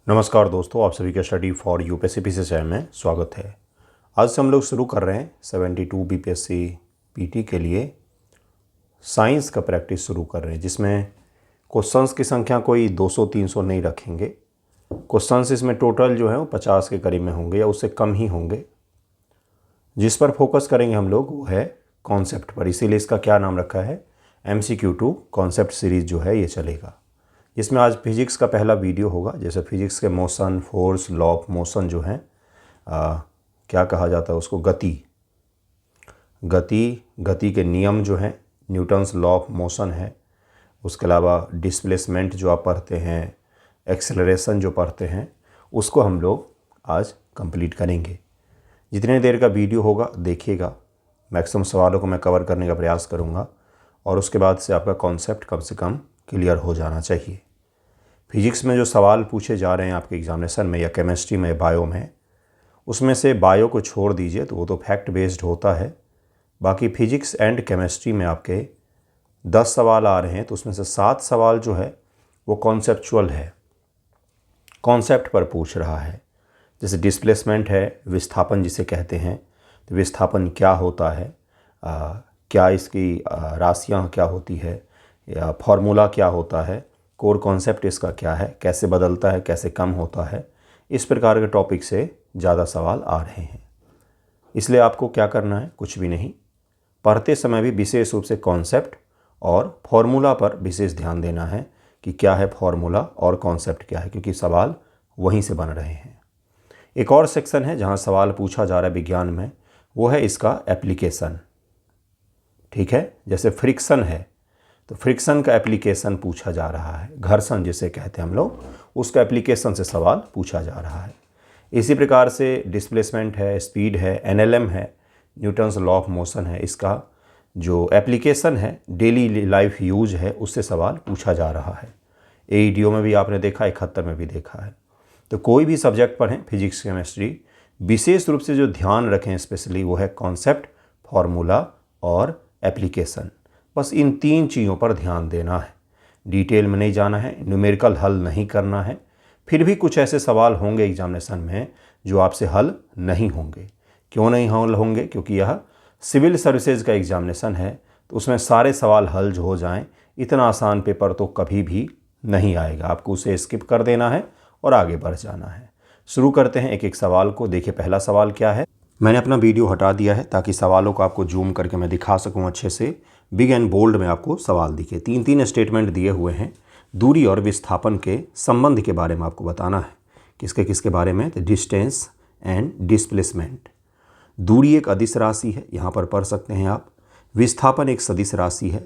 नमस्कार दोस्तों, आप सभी का स्टडी फॉर यूपीएससी चैनल में स्वागत है। आज से हम लोग शुरू कर रहे हैं 72 बीपीएससी पीटी के लिए साइंस का प्रैक्टिस शुरू कर रहे हैं, जिसमें क्वेश्चंस की संख्या कोई 200-300 नहीं रखेंगे। क्वेश्चंस इसमें टोटल जो है वो 50 के करीब में होंगे या उससे कम ही होंगे। जिस पर फोकस करेंगे हम लोग वो है कॉन्सेप्ट पर, इसीलिए इसका क्या नाम रखा है MCQ2 कॉन्सेप्ट सीरीज़ जो है ये चलेगा। इसमें आज फिजिक्स का पहला वीडियो होगा। जैसे फिजिक्स के motion, force, law of motion जो है क्या कहा जाता है उसको, गति के नियम जो हैं, न्यूटन्स लॉ ऑफ मोशन है। उसके अलावा डिस्प्लेसमेंट जो आप पढ़ते हैं, एक्सेलरेशन जो पढ़ते हैं, उसको हम लोग आज कंप्लीट करेंगे। जितने देर का वीडियो होगा देखिएगा, मैक्सिमम सवालों को मैं कवर करने का प्रयास करूँगा और उसके बाद से आपका कॉन्सेप्ट कम से कम क्लियर हो जाना चाहिए। फिजिक्स में जो सवाल पूछे जा रहे हैं आपके एग्जामिनेशन में या केमिस्ट्री में, बायो में, उसमें से बायो को छोड़ दीजिए तो वो तो फैक्ट बेस्ड होता है। बाकी फिजिक्स एंड केमिस्ट्री में आपके 10 सवाल आ रहे हैं तो उसमें से 7 सवाल जो है वो कॉन्सेप्चुअल है, कॉन्सेप्ट पर पूछ रहा है। जैसे डिस्प्लेसमेंट है, विस्थापन जिसे कहते हैं, तो विस्थापन क्या होता है, क्या इसकी राशियाँ क्या होती है या फॉर्मूला क्या होता है, कोर कॉन्सेप्ट इसका क्या है, कैसे बदलता है, कैसे कम होता है। इस प्रकार के टॉपिक से ज़्यादा सवाल आ रहे हैं। इसलिए आपको क्या करना है, कुछ भी नहीं, पढ़ते समय भी विशेष रूप से कॉन्सेप्ट और फॉर्मूला पर विशेष ध्यान देना है कि क्या है फॉर्मूला और कॉन्सेप्ट क्या है, क्योंकि सवाल वहीं से बन रहे हैं। एक और सेक्शन है जहाँ सवाल पूछा जा रहा है विज्ञान में, वो है इसका एप्लीकेशन। ठीक है, जैसे फ्रिक्शन है तो फ्रिक्शन का एप्लीकेशन पूछा जा रहा है, घर्षण जिसे कहते हैं हम लोग, उसका एप्लीकेशन से सवाल पूछा जा रहा है। इसी प्रकार से डिस्प्लेसमेंट है, स्पीड है, NLM है, न्यूटन्स लॉ ऑफ मोशन है, इसका जो एप्लीकेशन है, डेली लाइफ यूज है, उससे सवाल पूछा जा रहा है। AEDO में भी आपने देखा, 71 में भी देखा है। तो कोई भी सब्जेक्ट पढ़ें, फिजिक्स, केमिस्ट्री, विशेष रूप से जो ध्यान रखें स्पेशली वो है कॉन्सेप्ट, फॉर्मूला और एप्लीकेशन। बस इन 3 चीज़ों पर ध्यान देना है, डिटेल में नहीं जाना है, न्यूमेरिकल हल नहीं करना है। फिर भी कुछ ऐसे सवाल होंगे एग्जामिनेशन में जो आपसे हल नहीं होंगे। क्यों नहीं हल होंगे? क्योंकि यह सिविल सर्विसेज का एग्जामिनेशन है, तो उसमें सारे सवाल हल जो हो जाएं, इतना आसान पेपर तो कभी भी नहीं आएगा। आपको उसे स्किप कर देना है और आगे बढ़ जाना है। शुरू करते हैं एक एक सवाल को। देखिए पहला सवाल क्या है। मैंने अपना वीडियो हटा दिया है ताकि सवालों को आपको जूम करके मैं दिखा सकूं अच्छे से, बिग एंड बोल्ड में आपको सवाल दिखे। 3 स्टेटमेंट दिए हुए हैं। दूरी और विस्थापन के संबंध के बारे में आपको बताना है। किसके किसके बारे में? तो डिस्टेंस एंड डिस्प्लेसमेंट। दूरी एक अदिश राशि है, यहाँ पर पढ़ सकते हैं आप। विस्थापन एक सदिश राशि है।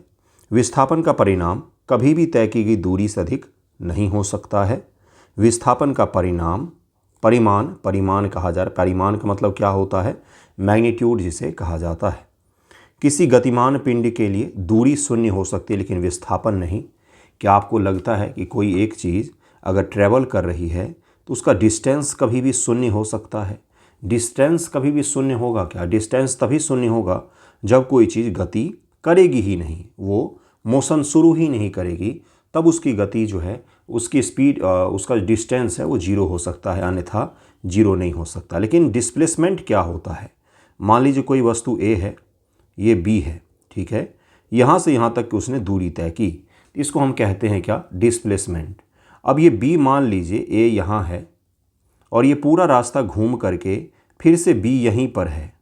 विस्थापन का परिणाम कभी भी तय की गई दूरी से अधिक नहीं हो सकता है। विस्थापन का परिमाण कहा जा रहा है। परिमाण का मतलब क्या होता है? मैग्नीट्यूड जिसे कहा जाता है। किसी गतिमान पिंड के लिए दूरी शून्य हो सकती है लेकिन विस्थापन नहीं। क्या आपको लगता है कि कोई एक चीज़ अगर ट्रैवल कर रही है तो उसका डिस्टेंस कभी भी शून्य हो सकता है? डिस्टेंस कभी भी शून्य होगा क्या? डिस्टेंस तभी शून्य होगा जब कोई चीज़ गति करेगी ही नहीं, वो मोशन शुरू ही नहीं करेगी, तब उसकी गति जो है, उसकी स्पीड, उसका डिस्टेंस है वो 0 हो सकता है, अन्यथा 0 नहीं हो सकता। लेकिन डिस्प्लेसमेंट क्या होता है? मान लीजिए कोई वस्तु A है, ये B है, ठीक है, यहाँ से यहाँ तक कि उसने दूरी तय की, इसको हम कहते हैं क्या? डिस्प्लेसमेंट। अब ये B मान लीजिए A यहाँ है और ये पूरा रास्ता घूम करके फिर से B यहीं पर है,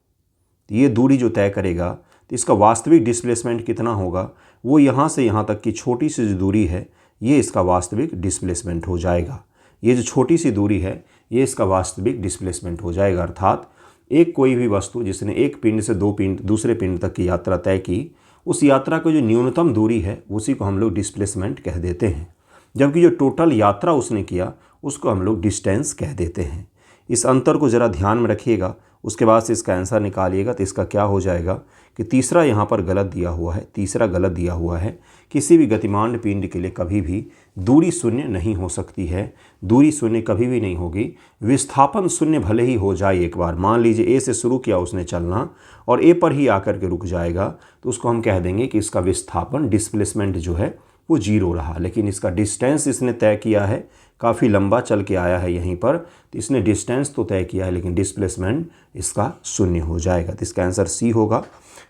तो ये दूरी जो तय करेगा तो इसका वास्तविक डिस्प्लेसमेंट कितना होगा? वो यहाँ से यहाँ तक की छोटी सी जो दूरी है, ये इसका वास्तविक डिस्प्लेसमेंट हो जाएगा। ये जो छोटी सी दूरी है ये इसका वास्तविक डिस्प्लेसमेंट हो जाएगा। अर्थात एक कोई भी वस्तु जिसने एक पिंड से दूसरे पिंड तक की यात्रा तय की, उस यात्रा की जो न्यूनतम दूरी है उसी को हम लोग डिस्प्लेसमेंट कह देते हैं, जबकि जो टोटल यात्रा उसने किया उसको हम लोग डिस्टेंस कह देते हैं। इस अंतर को ज़रा ध्यान में रखिएगा, उसके बाद से इसका आंसर निकालिएगा। तो इसका क्या हो जाएगा कि तीसरा यहाँ पर गलत दिया हुआ है, तीसरा गलत दिया हुआ है। किसी भी गतिमान पिंड के लिए कभी भी दूरी शून्य नहीं हो सकती है, दूरी शून्य कभी भी नहीं होगी। विस्थापन शून्य भले ही हो जाए, एक बार मान लीजिए A से शुरू किया उसने चलना और A पर ही आकर के रुक जाएगा, तो उसको हम कह देंगे कि इसका विस्थापन, डिस्प्लेसमेंट जो है वो 0 रहा। लेकिन इसका डिस्टेंस इसने तय किया है, काफ़ी लंबा चल के आया है यहीं पर, तो इसने डिस्टेंस तो तय किया है लेकिन डिस्प्लेसमेंट इसका 0 हो जाएगा। तो इसका आंसर सी होगा।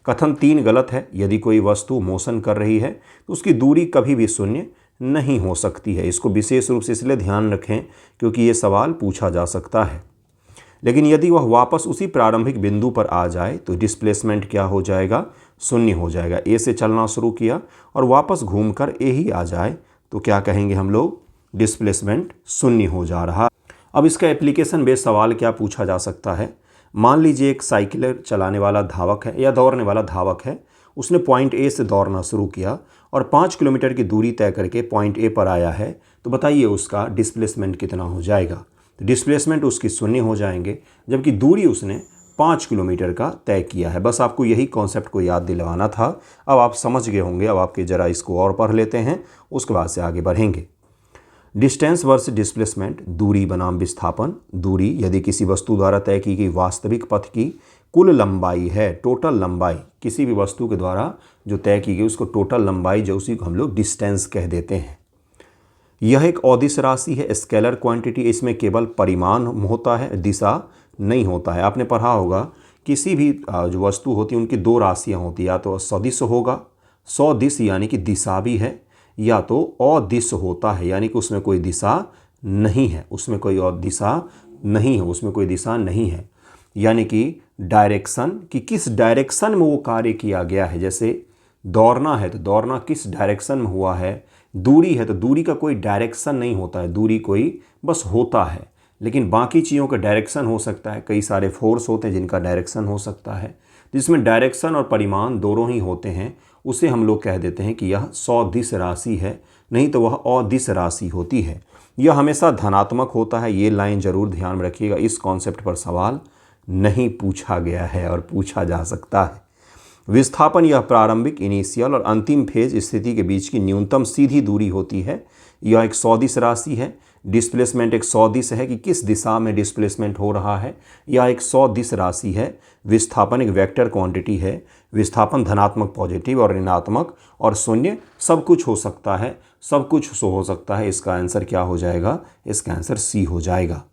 कथन 3 गलत है। यदि कोई वस्तु मोशन कर रही है तो उसकी दूरी कभी भी 0 नहीं हो सकती है। इसको विशेष रूप से इसलिए ध्यान रखें क्योंकि ये सवाल पूछा जा सकता है। लेकिन यदि वह वापस उसी प्रारंभिक बिंदु पर आ जाए तो डिस्प्लेसमेंट क्या हो जाएगा, 0 हो जाएगा। ए से चलना शुरू किया और वापस घूमकर ए ही आ जाए तो क्या कहेंगे हम लोग, डिस्प्लेसमेंट 0 हो जा रहा। अब इसका एप्लीकेशन बेस्ड सवाल क्या पूछा जा सकता है। मान लीजिए एक साइकिल चलाने वाला धावक है या दौड़ने वाला धावक है, उसने पॉइंट ए से दौड़ना शुरू किया और 5 किलोमीटर की दूरी तय करके पॉइंट ए पर आया है, तो बताइए उसका डिस्प्लेसमेंट कितना हो जाएगा। तो डिस्प्लेसमेंट उसकी 0 हो जाएंगे, जबकि दूरी उसने 5 किलोमीटर का तय किया है। बस आपको यही कॉन्सेप्ट को याद दिलवाना था। अब आप समझ गए होंगे। अब आपके ज़रा इसको और पढ़ लेते हैं, उसके बाद से आगे बढ़ेंगे। डिस्टेंस वर्सेस डिस्प्लेसमेंट, दूरी बनाम विस्थापन। दूरी यदि किसी वस्तु द्वारा तय की गई वास्तविक पथ की कुल लंबाई है, टोटल लंबाई, किसी भी वस्तु के द्वारा जो तय की गई उसको टोटल लंबाई, जो उसी को हम लोग डिस्टेंस कह देते हैं। यह एक अदिश राशि है, स्केलर क्वांटिटी। इसमें केवल परिमाण होता है, दिशा नहीं होता है। आपने पढ़ा होगा किसी भी जो वस्तु होती है उनकी 2 राशियाँ होती है, या तो सदिश होगा, सदिश यानी कि दिशा भी है, या तो अदिश होता है यानी कि उसमें कोई दिशा नहीं है, उसमें कोई और दिशा नहीं है, उसमें कोई दिशा नहीं है। यानी कि डायरेक्शन, कि किस डायरेक्शन में वो कार्य किया गया है। जैसे दौड़ना है तो दौड़ना किस डायरेक्शन में हुआ है, दूरी है तो दूरी का कोई डायरेक्शन नहीं होता है, दूरी कोई बस होता है। लेकिन बाकी चीज़ों का डायरेक्शन हो सकता है, कई सारे फोर्स होते हैं जिनका डायरेक्शन हो सकता है। जिसमें डायरेक्शन और परिमाण दोनों ही होते हैं, उसे हम लोग कह देते हैं कि यह सदिश राशि है, नहीं तो वह अदिश राशि होती है। यह हमेशा धनात्मक होता है। ये लाइन जरूर ध्यान में रखिएगा। इस कॉन्सेप्ट पर सवाल नहीं पूछा गया है और पूछा जा सकता है। विस्थापन यह प्रारंभिक, इनिशियल और अंतिम फेज स्थिति के बीच की न्यूनतम सीधी दूरी होती है। यह एक सदिश राशि है। डिस्प्लेसमेंट एक सदिश है कि किस दिशा में डिस्प्लेसमेंट हो रहा है, यह एक सदिश राशि है। विस्थापन एक वेक्टर क्वांटिटी है। विस्थापन धनात्मक, पॉजिटिव और ऋणात्मक और 0 सब कुछ हो सकता है, सब कुछ हो सकता है। इसका आंसर क्या हो जाएगा, इसका आंसर सी हो जाएगा।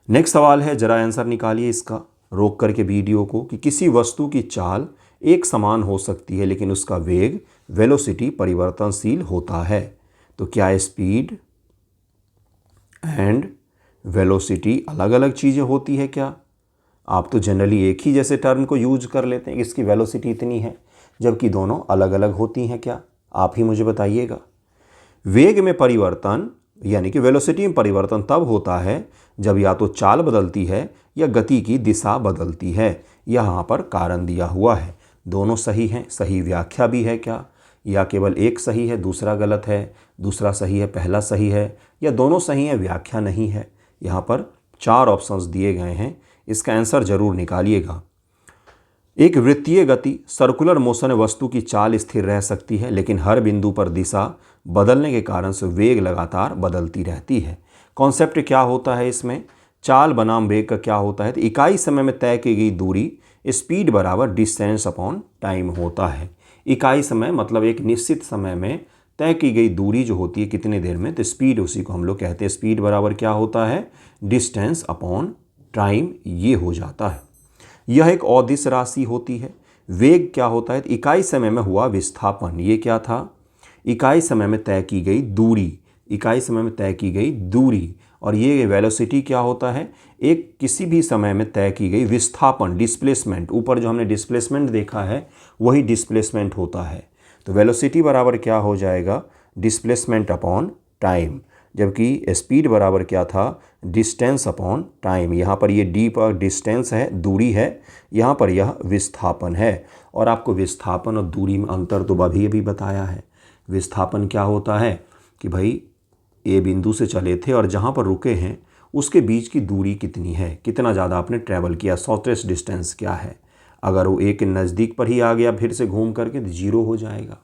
नेक्स्ट सवाल है, जरा आंसर निकालिए इसका रोक करके वीडियो को, कि किसी वस्तु की चाल एक समान हो सकती है लेकिन उसका वेग, वेलोसिटी परिवर्तनशील होता है। तो क्या स्पीड एंड वेलोसिटी अलग अलग चीज़ें होती है क्या? आप तो जनरली एक ही जैसे टर्म को यूज कर लेते हैं, इसकी वेलोसिटी इतनी है, जबकि दोनों अलग अलग होती हैं क्या? आप ही मुझे बताइएगा। वेग में परिवर्तन यानी कि वेलोसिटी में परिवर्तन तब होता है जब या तो चाल बदलती है या गति की दिशा बदलती है। यहाँ पर कारण दिया हुआ है। दोनों सही हैं, सही व्याख्या भी है क्या, या केवल एक सही है दूसरा गलत है, दूसरा सही है पहला सही है, या दोनों सही है व्याख्या नहीं है? यहाँ पर 4 ऑप्शंस दिए गए हैं, इसका आंसर जरूर निकालिएगा। एक वृत्तीय गति, सर्कुलर मोशन में वस्तु की चाल स्थिर रह सकती है लेकिन हर बिंदु पर दिशा बदलने के कारण से वेग लगातार बदलती रहती है। कॉन्सेप्ट क्या होता है इसमें, चाल बनाम वेग का क्या होता है, तो इकाई समय में तय की गई दूरी स्पीड बराबर डिस्टेंस अपॉन टाइम होता है। इकाई समय मतलब एक निश्चित समय में तय की गई दूरी जो होती है कितने देर में, तो स्पीड उसी को हम लोग कहते हैं। स्पीड बराबर क्या होता है, डिस्टेंस अपॉन टाइम, ये हो जाता है। यह एक अदिश राशि होती है। वेग क्या होता है, तो इकाई समय में हुआ विस्थापन, ये क्या था, इकाई समय में तय की गई दूरी, इकाई समय में तय की गई दूरी। और ये वेलोसिटी क्या होता है, एक किसी भी समय में तय की गई विस्थापन, डिस्प्लेसमेंट। ऊपर जो हमने डिस्प्लेसमेंट देखा है वही डिस्प्लेसमेंट होता है। तो वेलोसिटी बराबर क्या हो जाएगा, डिस्प्लेसमेंट अपॉन टाइम, जबकि स्पीड बराबर क्या था, डिस्टेंस अपॉन टाइम। यहाँ पर ये डी पर डिस्टेंस है, दूरी है, यहाँ पर यह विस्थापन है। और आपको विस्थापन और दूरी में अंतर तो अभी बताया है। विस्थापन क्या होता है कि भाई ए बिंदु से चले थे और जहाँ पर रुके हैं उसके बीच की दूरी कितनी है, कितना ज़्यादा आपने ट्रैवल किया, शॉर्टेस्ट डिस्टेंस क्या है। अगर वो ए के नज़दीक पर ही आ गया फिर से घूम करके तो 0 हो जाएगा।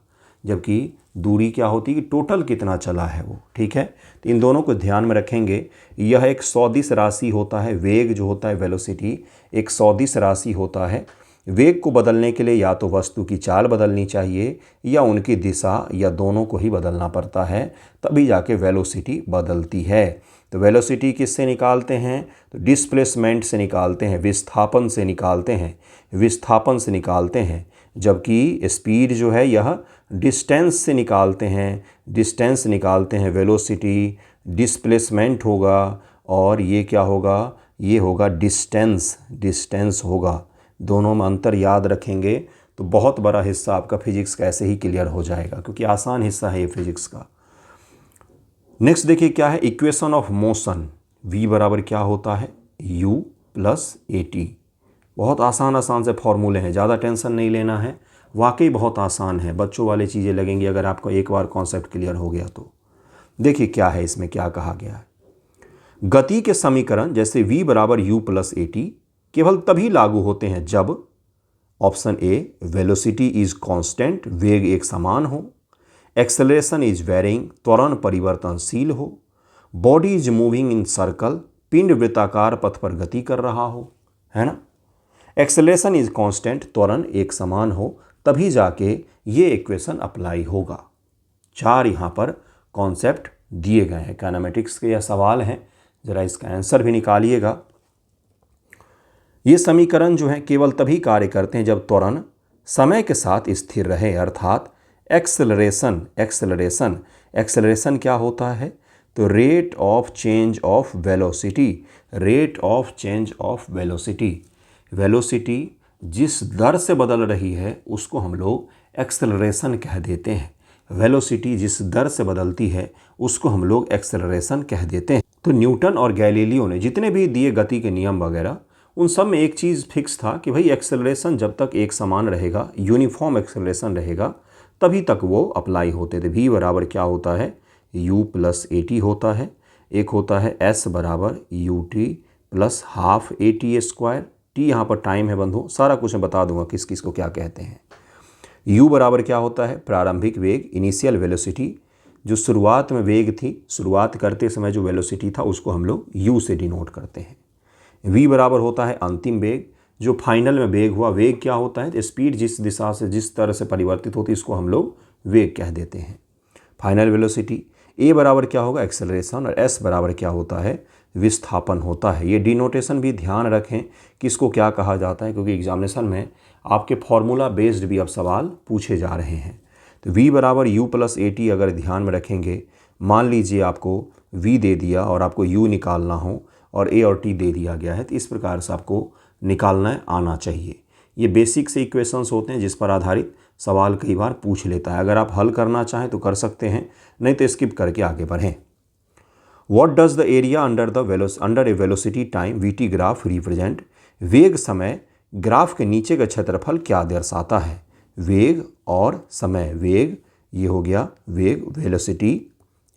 जबकि दूरी क्या होती है कि टोटल कितना चला है वो, ठीक है। तो इन दोनों को ध्यान में रखेंगे। यह एक सदिश राशि होता है, वेग जो होता है वेलोसिटी एक सदिश राशि होता है। वेग को बदलने के लिए या तो वस्तु की चाल बदलनी चाहिए या उनकी दिशा या दोनों को ही बदलना पड़ता है, तभी जाके वेलोसिटी बदलती है। तो वेलोसिटी किससे निकालते हैं? तो डिस्प्लेसमेंट से निकालते हैं, विस्थापन से निकालते हैं, विस्थापन से निकालते हैं। जबकि स्पीड जो है यह डिस्टेंस से निकालते हैं, डिस्टेंस निकालते हैं। वेलोसिटी डिस्प्लेसमेंट होगा और ये क्या होगा? ये होगा डिस्टेंस, डिस्टेंस होगा। दोनों में अंतर याद रखेंगे तो बहुत बड़ा हिस्सा आपका फिजिक्स का ऐसे ही क्लियर हो जाएगा, क्योंकि आसान हिस्सा है ये फिजिक्स का। नेक्स्ट देखिए क्या है, इक्वेशन ऑफ मोशन। v बराबर क्या होता है? u plus A T. बहुत आसान से फॉर्मूले हैं, ज़्यादा टेंशन नहीं लेना है, वाकई बहुत आसान है, बच्चों वाली चीज़ें लगेंगी अगर आपको एक बार कॉन्सेप्ट क्लियर हो गया तो। देखिए क्या है, इसमें क्या कहा गया है। गति के समीकरण जैसे v बराबर u प्लस ए टी केवल तभी लागू होते हैं जब option A velocity is constant, वेग एक समान हो, एक्सेलरेशन इज वेरिंग, त्वरण परिवर्तनशील हो, body is moving in circle, पिंड वृत्ताकार पथ पर गति कर रहा हो, है ना। एक्सेलरेशन इज कांस्टेंट, त्वरण एक समान हो, तभी जाके ये इक्वेशन अप्लाई होगा। 4 यहाँ पर कॉन्सेप्ट दिए गए हैं। काइनेमेटिक्स के यह सवाल हैं, ज़रा इसका आंसर भी निकालिएगा। ये समीकरण जो है केवल तभी कार्य करते हैं जब त्वरण समय के साथ स्थिर रहे, अर्थात एक्सेलरेशन। एक्सेलरेशन क्या होता है? तो rate of change of velocity, rate of change of velocity. Velocity जिस दर से बदल रही है उसको हम लोग एक्सेलरेशन कह देते हैं। वेलोसिटी जिस दर से बदलती है उसको हम लोग एक्सेलरेशन कह देते हैं। तो न्यूटन और गैलीलियो ने जितने भी दिए गति के नियम वगैरह, उन सब में एक चीज़ फिक्स था कि भाई एक्सेलरेशन जब तक एक समान रहेगा, यूनिफॉर्म एक्सेलरेशन रहेगा, तभी तक वो अप्लाई होते थे। v बराबर क्या होता है? u प्लस ए टी होता है। एक होता है s बराबर U T plus half A T square. T यहाँ पर टाइम है बंधु, सारा कुछ मैं बता दूंगा किस किस को क्या कहते हैं। u बराबर क्या होता है? प्रारंभिक वेग, इनिशियल वेलोसिटी। जो शुरुआत में वेग थी, शुरुआत करते समय जो वेलोसिटी था उसको हम लोग u से डिनोट करते हैं। v बराबर होता है अंतिम वेग, जो फाइनल में वेग हुआ। वेग क्या होता है? तो स्पीड जिस दिशा से जिस तरह से परिवर्तित होती है इसको हम लोग वेग कह देते हैं, फाइनल वेलोसिटी। a बराबर क्या होगा? एक्सेलरेशन। और s बराबर क्या होता है? विस्थापन होता है। ये डिनोटेशन भी ध्यान रखें कि इसको क्या कहा जाता है, क्योंकि एग्जामिनेशन में आपके फॉर्मूला बेस्ड भी अब सवाल पूछे जा रहे हैं। तो v बराबर u प्लस ए टी अगर ध्यान में रखेंगे, मान लीजिए आपको v दे दिया और आपको u निकालना हो और a और t दे दिया गया है, तो इस प्रकार से आपको निकालना आना चाहिए। ये बेसिक से इक्वेशंस होते हैं जिस पर आधारित सवाल कई बार पूछ लेता है। अगर आप हल करना चाहें तो कर सकते हैं, नहीं तो स्किप करके आगे बढ़ें। What does the area under A velocity time we T graph represent? वेग समय ग्राफ के नीचे का क्षेत्रफल क्या दर्शाता है? वेग और समय, वेग ये हो गया वेग, वेलोसिटी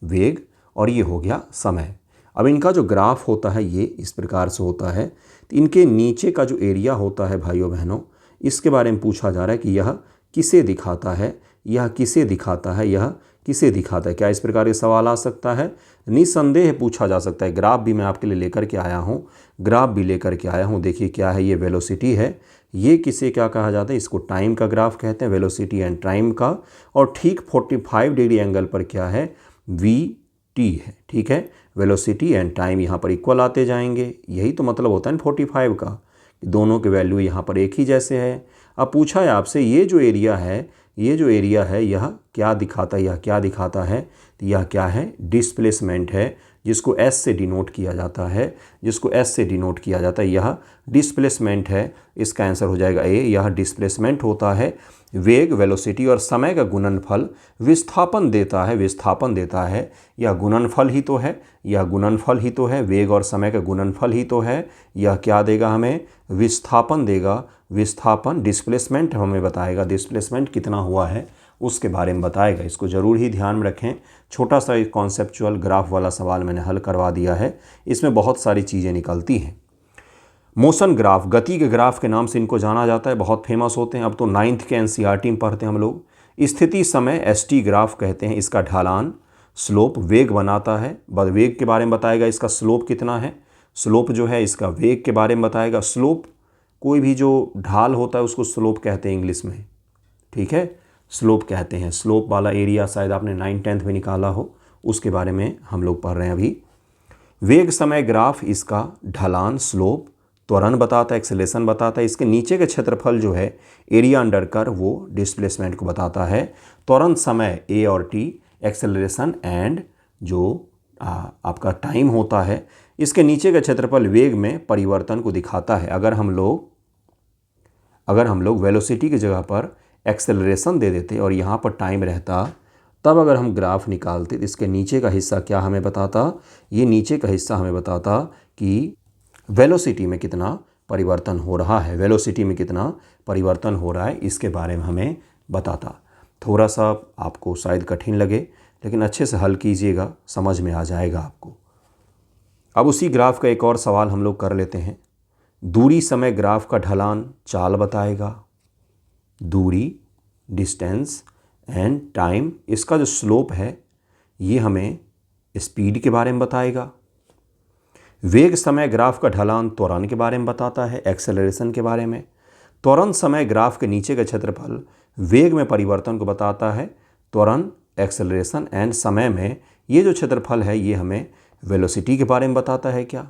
वेग, और ये हो गया समय। अब इनका जो ग्राफ होता है ये इस प्रकार से होता है। तो इनके नीचे का जो एरिया होता है भाइयों बहनों, इसके बारे में पूछा जा रहा है कि यह किसे दिखाता है, यह किसे दिखाता है, यह किसे दिखाता है। क्या इस प्रकार के सवाल आ सकता है? निसंदेह पूछा जा सकता है। ग्राफ भी मैं आपके लिए लेकर के आया हूँ, ग्राफ भी लेकर के आया हूँ। देखिए क्या है, ये वेलोसिटी है। ये किसे क्या कहा जाता है? इसको टाइम का ग्राफ कहते हैं, वेलोसिटी एंड टाइम का। और ठीक 45 डिग्री एंगल पर क्या है? वी टी है। ठीक है, वेलोसिटी एंड टाइम यहाँ पर इक्वल आते जाएंगे। यही तो मतलब होता है 45 का, दोनों के वैल्यू यहाँ पर एक ही जैसे है। अब पूछा है आपसे ये जो एरिया है, ये जो एरिया है यह क्या दिखाता है? यह क्या दिखाता है? तो यह क्या है? डिस्प्लेसमेंट है, जिसको S से डिनोट किया जाता है, जिसको S से डिनोट किया जाता है। यह डिस्प्लेसमेंट है। इसका आंसर हो जाएगा ए। यह डिस्प्लेसमेंट होता है। वेग, वेलोसिटी और समय का गुणनफल विस्थापन देता है, विस्थापन देता है। यह गुणनफल ही तो है, यह गुणनफल ही तो है, वेग और समय का गुणनफल ही तो है। यह क्या देगा हमें? विस्थापन देगा। विस्थापन, डिस्प्लेसमेंट हमें बताएगा, डिस्प्लेसमेंट कितना हुआ है उसके बारे में बताएगा। इसको ज़रूर ही ध्यान में रखें। छोटा सा एक कॉन्सेप्चुअल ग्राफ वाला सवाल मैंने हल करवा दिया है, इसमें बहुत सारी चीज़ें निकलती हैं। मोशन ग्राफ, गति के ग्राफ के नाम से इनको जाना जाता है, बहुत फेमस होते हैं। अब तो 9th के एनसीईआरटी में पढ़ते हैं हम लोग। स्थिति समय एसटी ग्राफ कहते हैं। इसका ढलान, स्लोप, वेग बनाता है। वेग के बारे में बताएगा, इसका स्लोप कितना है। स्लोप जो है इसका वेग के बारे में बताएगा। स्लोप कोई भी जो ढाल होता है उसको स्लोप कहते हैं इंग्लिश में, ठीक है, स्लोप कहते हैं। स्लोप वाला एरिया शायद आपने 9th-10th में निकाला हो, उसके बारे में हम लोग पढ़ रहे हैं अभी। वेग समय ग्राफ इसका ढलान स्लोप त्वरण बताता है, एक्सेलरेशन बताता है। इसके नीचे का क्षेत्रफल जो है एरिया अंडर कर्व वो डिस्प्लेसमेंट को बताता है। त्वरण समय ए और टी, एक्सेलरेशन एंड जो आपका टाइम होता है। इसके नीचे का क्षेत्रफल वेग में परिवर्तन को दिखाता है। अगर हम लोग वेलोसिटी की जगह पर एक्सेलरेशन दे देते और यहाँ पर टाइम रहता, तब अगर हम ग्राफ निकालते तो इसके नीचे का हिस्सा क्या हमें बताता, ये नीचे का हिस्सा हमें बताता कि वेलोसिटी में कितना परिवर्तन हो रहा है, वेलोसिटी में कितना परिवर्तन हो रहा है, इसके बारे में हमें बताता। थोड़ा सा आपको शायद कठिन लगे, लेकिन अच्छे से हल कीजिएगा, समझ में आ जाएगा आपको। अब उसी ग्राफ का एक और सवाल हम लोग कर लेते हैं। दूरी समय ग्राफ का ढलान चाल बताएगा। दूरी, डिस्टेंस एंड टाइम, इसका जो स्लोप है ये हमें स्पीड के बारे में बताएगा। वेग समय ग्राफ का ढलान त्वरण के बारे में बताता है, एक्सेलरेशन के बारे में। त्वरण समय ग्राफ के नीचे का क्षेत्रफल वेग में परिवर्तन को बताता है। त्वरण, एक्सेलरेशन एंड समय में ये जो क्षेत्रफल है ये हमें वेलोसिटी के बारे में बताता है क्या।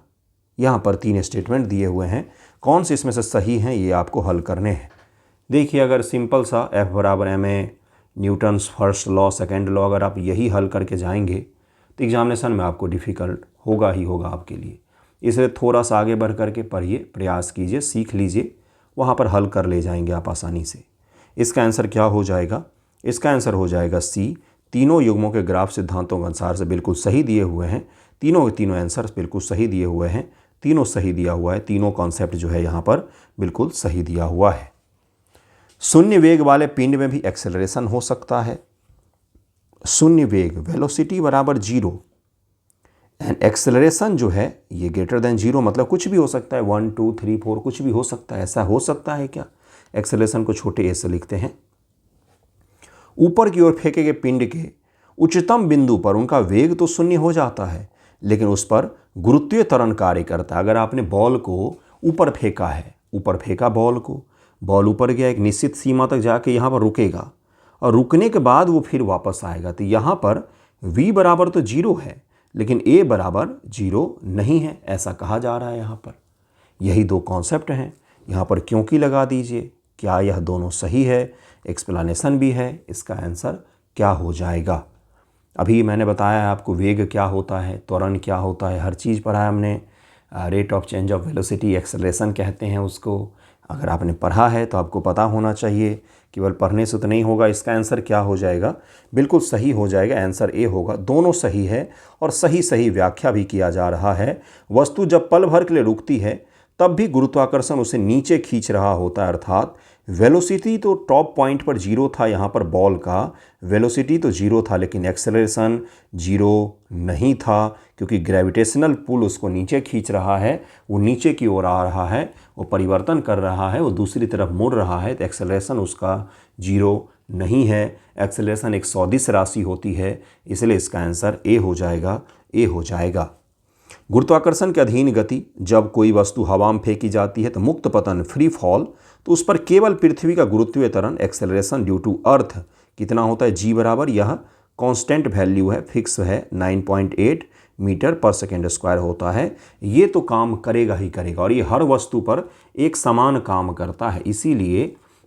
यहाँ पर 3 स्टेटमेंट दिए हुए हैं, कौन से इसमें से सही हैं ये आपको हल करने हैं। देखिए, अगर सिंपल सा F = ma, Newton's first law, second law, अगर आप यही हल करके जाएंगे तो एग्जामिनेशन में आपको डिफ़िकल्ट होगा ही होगा आपके लिए। इसलिए थोड़ा सा आगे बढ़ करके पढ़िए, प्रयास कीजिए, सीख लीजिए, वहाँ पर हल कर ले जाएंगे आप आसानी से। इसका आंसर क्या हो जाएगा? इसका आंसर हो जाएगा सी। तीनों युग्मों के ग्राफ सिद्धांतों के अनुसार से बिल्कुल सही दिए हुए हैं। तीनों के तीनों आंसर बिल्कुल सही दिए हुए हैं, तीनों सही दिया हुआ है, तीनों कॉन्सेप्ट जो है यहाँ पर बिल्कुल सही दिया हुआ है। शून्य वेग वाले पिंड में भी एक्सेलरेशन हो सकता है। शून्य वेग, वेलोसिटी बराबर 0 एंड एक्सेलरेशन जो है ये >0, मतलब कुछ भी हो सकता है, 1 2 3 4 कुछ भी हो सकता है। ऐसा हो सकता है क्या? एक्सेलरेशन को छोटे ए से लिखते हैं। ऊपर की ओर फेंके गए पिंड के उच्चतम बिंदु पर उनका वेग तो 0 हो जाता है, लेकिन उस पर गुरुत्वीय त्वरण कार्य करता है। अगर आपने बॉल को ऊपर फेंका है, ऊपर फेंका बॉल को, बॉल ऊपर गया, एक निश्चित सीमा तक जाके यहाँ पर रुकेगा और रुकने के बाद वो फिर वापस आएगा। तो यहाँ पर v बराबर तो 0 है, लेकिन a बराबर 0 नहीं है, ऐसा कहा जा रहा है यहाँ पर। यही दो कॉन्सेप्ट हैं, यहाँ पर क्योंकि लगा दीजिए। क्या यह दोनों सही है? एक्सप्लेनेशन भी है। इसका आंसर क्या हो जाएगा? अभी मैंने बताया आपको वेग क्या होता है, त्वरण क्या होता है, हर चीज़ पढ़ा है हमने। Rate of change of velocity, acceleration कहते हैं उसको। अगर आपने पढ़ा है तो आपको पता होना चाहिए, केवल पढ़ने से तो नहीं होगा। इसका आंसर क्या हो जाएगा? बिल्कुल सही हो जाएगा, आंसर ए होगा। दोनों सही है और सही सही व्याख्या भी किया जा रहा है। वस्तु जब पल भर के लिए रुकती है तब भी गुरुत्वाकर्षण उसे नीचे खींच रहा होता है, अर्थात वेलोसिटी तो टॉप पॉइंट पर 0 था, यहाँ पर बॉल का वेलोसिटी तो 0 था, लेकिन एक्सेलरेशन 0 नहीं था, क्योंकि ग्रेविटेशनल पुल उसको नीचे खींच रहा है, वो नीचे की ओर आ रहा है, वो परिवर्तन कर रहा है, वो दूसरी तरफ मुड़ रहा है। तो एक्सेलरेशन उसका 0 नहीं है। एक्सेलरेशन एक सदिश राशि होती है, इसलिए इसका आंसर ए हो जाएगा, ए हो जाएगा। गुरुत्वाकर्षण के अधीन गति, जब कोई वस्तु हवा में फेंकी जाती है तो मुक्त पतन, फ्री फॉल, तो उस पर केवल पृथ्वी का गुरुत्वीय त्वरण, एक्सेलरेशन ड्यू टू अर्थ कितना होता है? g बराबर, यह कांस्टेंट वैल्यू है, फिक्स है, 9.8 मीटर पर सेकेंड स्क्वायर होता है। ये तो काम करेगा ही करेगा और ये हर वस्तु पर एक समान काम करता है।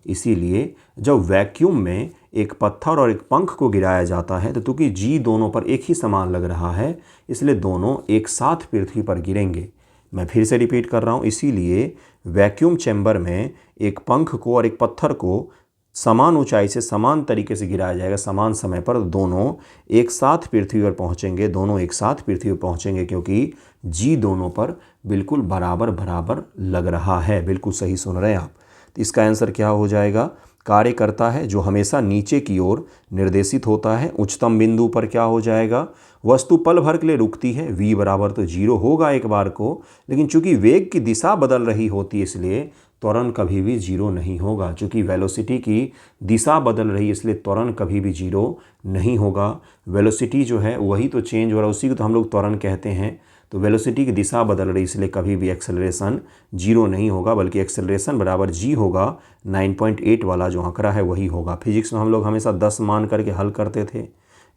इसीलिए जब वैक्यूम में एक पत्थर और एक पंख को गिराया जाता है तो क्योंकि जी दोनों पर एक ही समान लग रहा है, इसलिए दोनों एक साथ पृथ्वी पर गिरेंगे। मैं फिर से रिपीट कर रहा हूँ, इसीलिए वैक्यूम चैम्बर में एक पंख को और एक पत्थर को समान ऊंचाई से समान तरीके से गिराया जाएगा, समान समय पर। दोनों एक साथ पृथ्वी पर पहुँचेंगे, दोनों एक साथ पृथ्वी पर पहुँचेंगे, क्योंकि जी दोनों पर बिल्कुल बराबर बराबर लग रहा है। बिल्कुल सही सुन रहे हैं आप। तो इसका आंसर क्या हो जाएगा? कार्य करता है जो हमेशा नीचे की ओर निर्देशित होता है। उच्चतम बिंदु पर क्या हो जाएगा? वस्तु पल भर के लिए रुकती है, v बराबर तो 0 होगा एक बार को, लेकिन चूंकि वेग की दिशा बदल रही होती है इसलिए त्वरण कभी भी 0 नहीं होगा। चूंकि वेलोसिटी की दिशा बदल रही है इसलिए त्वरण कभी भी 0 नहीं होगा। वेलोसिटी जो है वही तो चेंज हो रहा है, उसी को तो हम लोग त्वरण कहते हैं। तो वेलोसिटी की दिशा बदल रही, इसलिए कभी भी एक्सेलरेशन 0 नहीं होगा, बल्कि एक्सेलरेशन बराबर g होगा। 9.8 वाला जो आंकड़ा है वही होगा। फिजिक्स में हम लोग हमेशा 10 मान करके हल करते थे,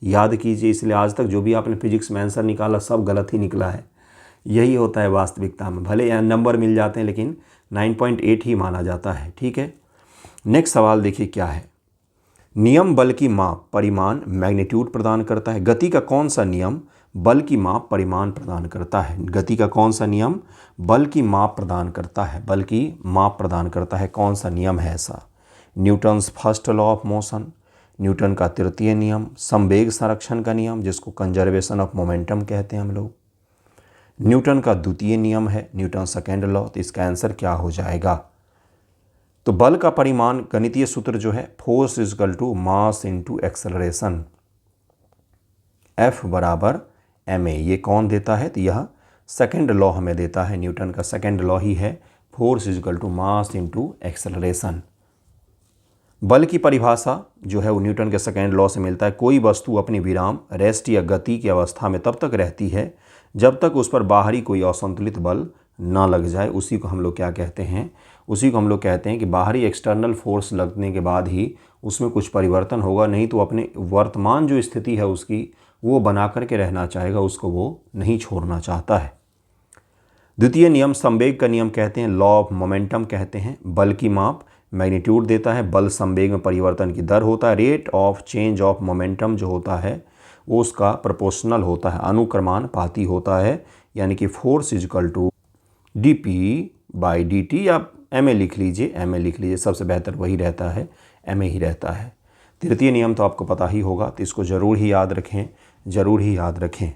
याद कीजिए। इसलिए आज तक जो भी आपने फिजिक्स में आंसर निकाला सब गलत ही निकला है। यही होता है वास्तविकता में, भले यहाँ नंबर मिल जाते हैं लेकिन 9.8 ही माना जाता है। ठीक है, नेक्स्ट सवाल देखिए क्या है। नियम बल की माप परिमाण मैग्नीट्यूड प्रदान करता है। गति का कौन सा नियम बल की माप परिमाण प्रदान करता है? गति का कौन सा नियम बल की माप प्रदान करता है? बल की माप प्रदान करता है, कौन सा नियम है ऐसा? Newton's first law of motion, Newton का तृतीय नियम, संवेग संरक्षण का नियम जिसको कंजर्वेशन ऑफ मोमेंटम कहते हैं हम लोग, न्यूटन का द्वितीय नियम है न्यूटन सेकेंड लॉ। तो इसका आंसर क्या हो जाएगा? तो बल का परिमाण गणितीय सूत्र जो है force equal to mass into acceleration, F बराबर ma। ये कौन देता है? तो यह सेकेंड लॉ हमें देता है, न्यूटन का सेकेंड लॉ ही है, force equal to mass into acceleration. बल की परिभाषा जो है वो न्यूटन के सेकेंड लॉ से मिलता है। कोई वस्तु अपनी विराम रेस्ट या गति की अवस्था में तब तक रहती है जब तक उस पर बाहरी कोई असंतुलित बल ना लग जाए। उसी को हम लोग क्या कहते हैं? उसी को हम लोग कहते हैं कि बाहरी एक्सटर्नल फोर्स लगने के बाद ही उसमें कुछ परिवर्तन होगा, नहीं तो अपने वर्तमान जो स्थिति है उसकी वो बना करके रहना चाहेगा, उसको वो नहीं छोड़ना चाहता है। द्वितीय नियम संवेग का नियम कहते हैं, लॉ ऑफ मोमेंटम कहते हैं। बल की माप मैग्नीट्यूड देता है, बल संवेग में परिवर्तन की दर होता है। Rate of change of momentum जो होता है वो उसका प्रोपोर्शनल होता है, अनुक्रमानुपाती होता है, यानी कि फोर्स इजकल टू dp/dt या ma लिख लीजिए, ma लिख लीजिए, सबसे बेहतर वही रहता है, ma ही रहता है। तृतीय नियम तो आपको पता ही होगा, तो इसको ज़रूर ही याद रखें, ज़रूर ही याद रखें।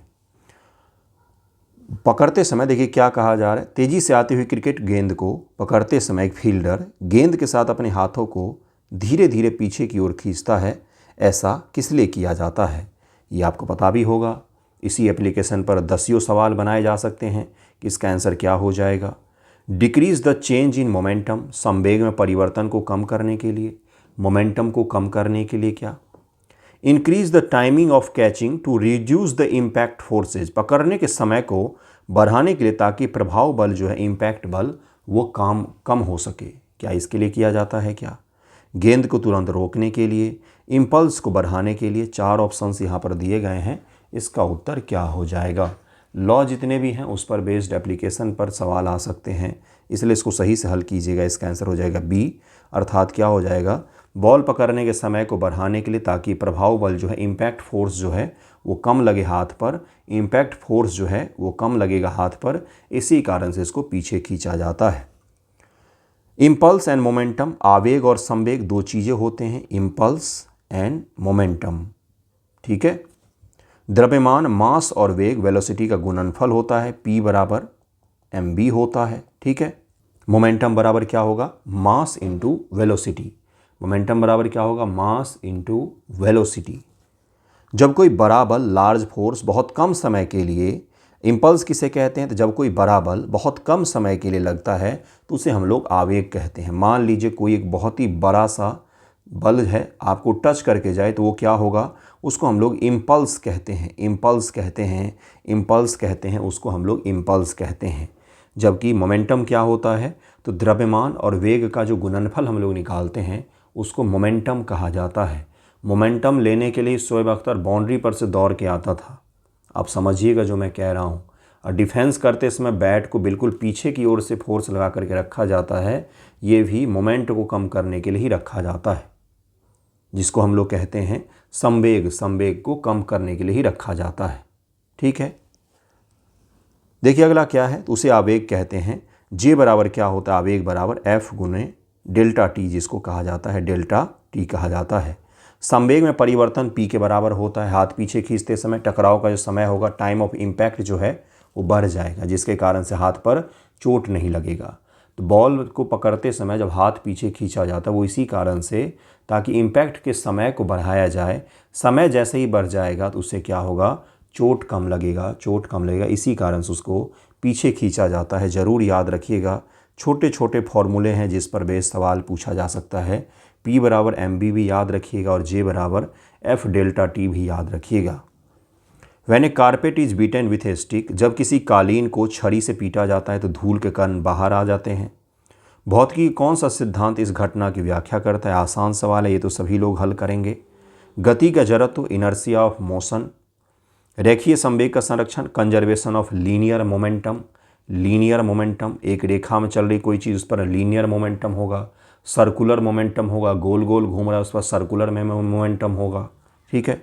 पकड़ते समय देखिए क्या कहा जा रहा है। तेज़ी से आती हुई क्रिकेट गेंद को पकड़ते समय एक फील्डर गेंद के साथ अपने हाथों को धीरे धीरे पीछे की ओर खींचता है। ऐसा किस लिए किया जाता है? ये आपको पता भी होगा। इसी एप्लीकेशन पर दसियों सवाल बनाए जा सकते हैं कि इसका आंसर क्या हो जाएगा। Decrease the change in momentum, संवेग में परिवर्तन को कम करने के लिए, मोमेंटम को कम करने के लिए क्या? Increase the timing of catching to reduce the impact forces, पकड़ने के समय को बढ़ाने के लिए ताकि प्रभाव बल जो है, इम्पैक्ट बल, वो कम हो सके। क्या इसके लिए किया जाता है क्या? गेंद को तुरंत रोकने के लिए, इम्पल्स को बढ़ाने के लिए। 4 ऑप्शंस यहाँ पर दिए गए हैं, इसका उत्तर क्या हो जाएगा? लॉ जितने भी हैं उस पर बेस्ड एप्लीकेशन पर सवाल आ सकते हैं, इसलिए इसको सही से हल कीजिएगा। इसका आंसर हो जाएगा बी, अर्थात क्या हो जाएगा? बॉल पकड़ने के समय को बढ़ाने के लिए ताकि प्रभाव बल जो है, इम्पैक्ट फोर्स जो है वो कम लगे हाथ पर, इम्पैक्ट फोर्स जो है वो कम लगेगा हाथ पर, इसी कारण से इसको पीछे खींचा जाता है। इम्पल्स एंड मोमेंटम, आवेग और संवेग दो चीज़ें होते हैं, इम्पल्स एंड मोमेंटम। ठीक है, द्रव्यमान मास और वेग वेलोसिटी का गुणनफल होता है, P बराबर mv होता है। ठीक है, मोमेंटम बराबर क्या होगा? Mass into velocity. मोमेंटम बराबर क्या होगा? Mass into velocity. जब कोई बड़ा बल लार्ज फोर्स बहुत कम समय के लिए, इम्पल्स किसे कहते हैं? तो जब कोई बड़ा बल बहुत कम समय के लिए लगता है तो उसे हम लोग आवेग कहते हैं। मान लीजिए कोई एक बहुत ही बड़ा सा बल है, आपको टच करके जाए तो वो क्या होगा? उसको हम लोग इम्पल्स कहते हैं, इम्पल्स कहते हैं, इम्पल्स कहते हैं, उसको हम लोग इम्पल्स कहते हैं। जबकि मोमेंटम क्या होता है? तो द्रव्यमान और वेग का जो गुणनफल हम लोग निकालते हैं उसको मोमेंटम कहा जाता है। मोमेंटम लेने के लिए शोएब अख्तर बाउंड्री पर से दौड़ के आता था, आप समझिएगा जो मैं कह रहा हूँ। और डिफेंस करते समय बैट को बिल्कुल पीछे की ओर से फोर्स लगा करके रखा जाता है, ये भी मोमेंट को कम करने के लिए ही रखा जाता है, जिसको हम लोग कहते हैं संवेग, संवेग को कम करने के लिए ही रखा जाता है। ठीक है, देखिए अगला क्या है, तो उसे आवेग कहते हैं। जे बराबर क्या होता है? आवेग बराबर F गुने डेल्टा टी, जिसको कहा जाता है डेल्टा टी कहा जाता है। संवेग में परिवर्तन P के बराबर होता है। हाथ पीछे खींचते समय टकराव का जो समय होगा, टाइम ऑफ इम्पैक्ट जो है वो बढ़ जाएगा, जिसके कारण से हाथ पर चोट नहीं लगेगा। तो बॉल को पकड़ते समय जब हाथ पीछे खींचा जाता है वो इसी कारण से, ताकि इम्पैक्ट के समय को बढ़ाया जाए। समय जैसे ही बढ़ जाएगा तो उससे क्या होगा? चोट कम लगेगा, चोट कम लगेगा, इसी कारण से उसको पीछे खींचा जाता है। ज़रूर याद रखिएगा, छोटे छोटे फॉर्मूले हैं जिस पर बेस सवाल पूछा जा सकता है। P बराबर mv भी याद रखिएगा और J बराबर F डेल्टा टी भी याद रखिएगा। When A carpet is beaten with A stick, जब किसी कालीन को छड़ी से पीटा जाता है तो धूल के कण बाहर आ जाते हैं। भौतिकी कौन सा सिद्धांत इस घटना की व्याख्या करता है? आसान सवाल है, ये तो सभी लोग हल करेंगे। गति का जड़त्व, इनर्शिया ऑफ मोशन। रेखीय संवेग का संरक्षण, conservation of linear momentum. Linear momentum, एक रेखा में चल रही कोई चीज़ उस पर लीनियर मोमेंटम होगा। सर्कुलर मोमेंटम होगा, गोल गोल घूम रहा है उस पर सर्कुलर मोमेंटम होगा। ठीक है।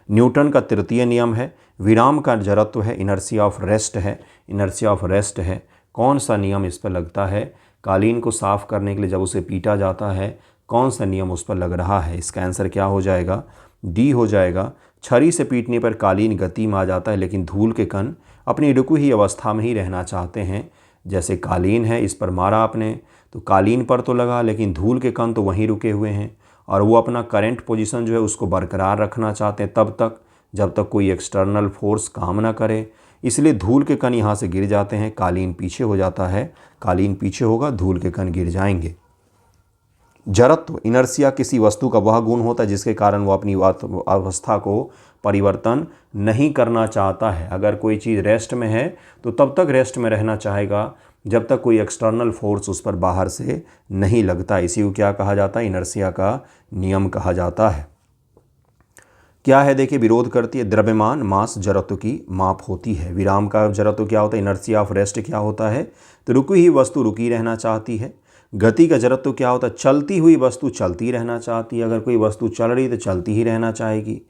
न्यूटन का तृतीय नियम है। विराम का जड़त्व है, इनर्शिया ऑफ रेस्ट है। इनर्शिया ऑफ रेस्ट है। कौन सा नियम इस पर लगता है? कालीन को साफ करने के लिए जब उसे पीटा जाता है, कौन सा नियम उस पर लग रहा है? इसका आंसर क्या हो जाएगा? डी हो जाएगा। छड़ी से पीटने पर कालीन गति में आ जाता है, लेकिन धूल के कण अपनी रुकी हुई अवस्था में ही रहना चाहते हैं। जैसे कालीन है, इस पर मारा आपने तो कालीन पर तो लगा, लेकिन धूल के कण तो वहीं रुके हुए हैं और वो अपना करंट पोजीशन जो है उसको बरकरार रखना चाहते हैं तब तक जब तक कोई एक्सटर्नल फोर्स काम ना करे। इसलिए धूल के कण यहाँ से गिर जाते हैं, कालीन पीछे हो जाता है। कालीन पीछे होगा, धूल के कण गिर जाएंगे। जड़त्व, इनर्शिया किसी वस्तु का वह गुण होता है जिसके कारण वो अपनी अवस्था को परिवर्तन नहीं करना चाहता है। अगर कोई चीज़ रेस्ट में है तो तब तक रेस्ट में रहना चाहेगा जब तक कोई एक्सटर्नल फोर्स उस पर बाहर से नहीं लगता। इसी को क्या कहा जाता है? इनर्शिया का नियम कहा जाता है। क्या है देखिए, विरोध करती है। द्रव्यमान मास जड़त्व की माप होती है। विराम का जड़त्व क्या होता है? इनर्शिया ऑफ रेस्ट क्या होता है? तो रुकी हुई वस्तु रुकी रहना चाहती है। गति का जड़त्व क्या होता है? चलती हुई वस्तु चलती रहना चाहती है। अगर कोई वस्तु चल रही तो चलती ही रहना चाहेगी।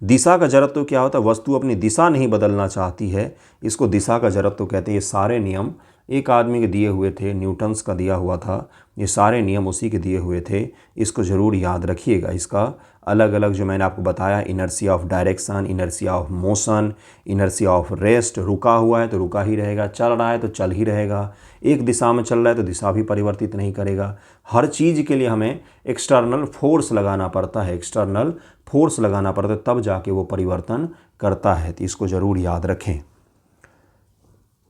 दिशा का जड़त्व क्या होता है? वस्तु अपनी दिशा नहीं बदलना चाहती है, इसको दिशा का जड़त्व कहते हैं। ये सारे नियम एक आदमी के दिए हुए थे, न्यूटन्स का दिया हुआ था। ये सारे नियम उसी के दिए हुए थे, इसको ज़रूर याद रखिएगा। इसका अलग अलग जो मैंने आपको बताया, inertia of direction, inertia of motion, inertia of rest. रुका हुआ है तो रुका ही रहेगा, चल रहा है तो चल ही रहेगा। एक दिशा में चल रहा है तो दिशा भी परिवर्तित नहीं करेगा। हर चीज़ के लिए हमें एक्सटर्नल फोर्स लगाना पड़ता है, एक्सटर्नल फोर्स लगाना पड़ता है, तब जाके वो परिवर्तन करता है। तो इसको ज़रूर याद रखें।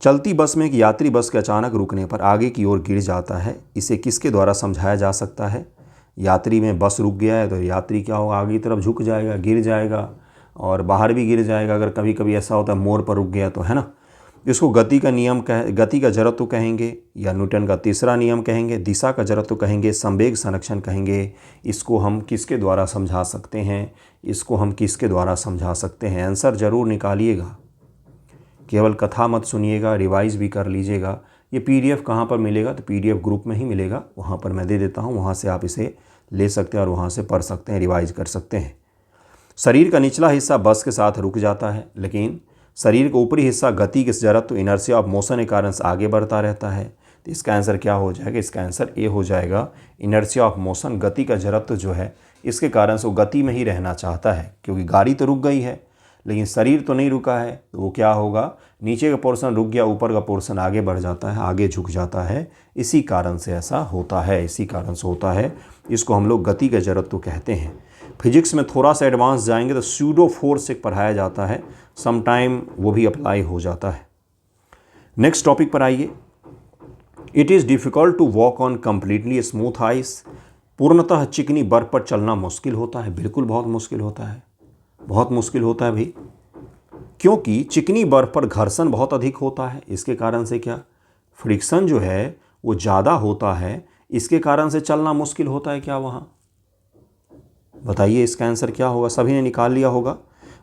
चलती बस में एक यात्री बस के अचानक रुकने पर आगे की ओर गिर जाता है, इसे किसके द्वारा समझाया जा सकता है? यात्री में बस रुक गया है तो यात्री क्या होगा? आगे की तरफ झुक जाएगा, गिर जाएगा और बाहर भी गिर जाएगा। अगर कभी कभी ऐसा होता है मोड़ पर रुक गया तो, है ना। इसको गति का नियम गति का जड़त्व कहेंगे या न्यूटन का तीसरा नियम कहेंगे, दिशा का जड़त्व कहेंगे, संवेग संरक्षण कहेंगे। इसको हम किसके द्वारा समझा सकते हैं? इसको हम किसके द्वारा समझा सकते हैं? आंसर ज़रूर निकालिएगा, केवल कथा मत सुनिएगा, रिवाइज भी कर लीजिएगा। ये पीडीएफ कहाँ पर मिलेगा? तो पीडीएफ ग्रुप में ही मिलेगा, वहाँ पर मैं दे देता हूँ, वहाँ से आप इसे ले सकते हैं और वहाँ से पढ़ सकते हैं, रिवाइज कर सकते हैं। शरीर का निचला हिस्सा बस के साथ रुक जाता है, लेकिन शरीर का ऊपरी हिस्सा गति के जड़त्व, इनर्शिया ऑफ मोशन के कारण से आगे बढ़ता रहता है। तो इसका आंसर क्या हो जाएगा? इसका आंसर ए हो जाएगा। इनर्शिया ऑफ मोशन, गति का जड़त्व जो है इसके कारण से वो गति में ही रहना चाहता है, क्योंकि गाड़ी तो रुक गई है लेकिन शरीर तो नहीं रुका है। तो वो क्या होगा? नीचे का पोर्शन रुक गया, ऊपर का पोर्शन आगे बढ़ जाता है, आगे झुक जाता है। इसी कारण से ऐसा होता है, इसी कारण से होता है। इसको हम लोग गति का जड़त्व कहते हैं। फिजिक्स में थोड़ा सा एडवांस जाएंगे तो स्यूडो फोर्स एक पढ़ाया जाता है, समटाइम वो भी अप्लाई हो जाता है। नेक्स्ट टॉपिक पर आइए। It is difficult to walk on completely smooth ice. पूर्णतः चिकनी बर्फ पर चलना मुश्किल होता है। बिल्कुल बहुत मुश्किल होता है, बहुत मुश्किल होता है भाई, क्योंकि चिकनी बर्फ पर घर्षण बहुत अधिक होता है। इसके कारण से क्या? फ्रिक्शन जो है वो ज़्यादा होता है, इसके कारण से चलना मुश्किल होता है। क्या वहाँ बताइए, इसका आंसर क्या होगा? सभी ने निकाल लिया होगा।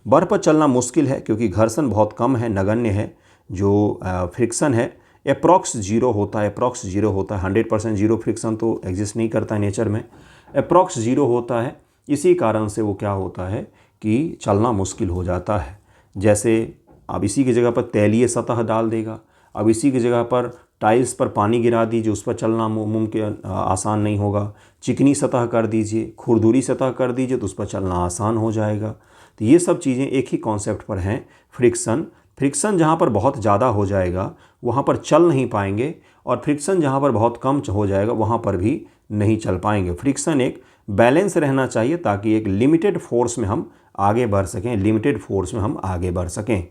बर्फ पर चलना मुश्किल है क्योंकि घर्षण बहुत कम है, नगण्य है। जो फ्रिक्शन है अप्रॉक्स जीरो होता है, अप्रॉक्स जीरो होता है। 100% जीरो फ्रिक्शन तो एग्जिस्ट नहीं करता है नेचर में, अप्रॉक्स जीरो होता है। इसी कारण से वो क्या होता है कि चलना मुश्किल हो जाता है। जैसे अब इसी की जगह पर तैलीय सतह डाल देगा, अब इसी की जगह पर टाइल्स पर पानी गिरा दीजिए, उस पर चलना मुमकिन आसान नहीं होगा। चिकनी सतह कर दीजिए, खुरदुरी सतह कर दीजिए तो उस पर चलना आसान हो जाएगा। तो ये सब चीज़ें एक ही कॉन्सेप्ट पर हैं। फ्रिक्शन, फ्रिक्शन जहाँ पर बहुत ज़्यादा हो जाएगा वहाँ पर चल नहीं पाएंगे, और फ्रिक्शन जहाँ पर बहुत कम हो जाएगा वहाँ पर भी नहीं चल पाएंगे। फ्रिक्शन एक बैलेंस रहना चाहिए ताकि एक लिमिटेड फोर्स में हम आगे बढ़ सकें, लिमिटेड फोर्स में हम आगे बढ़ सकें।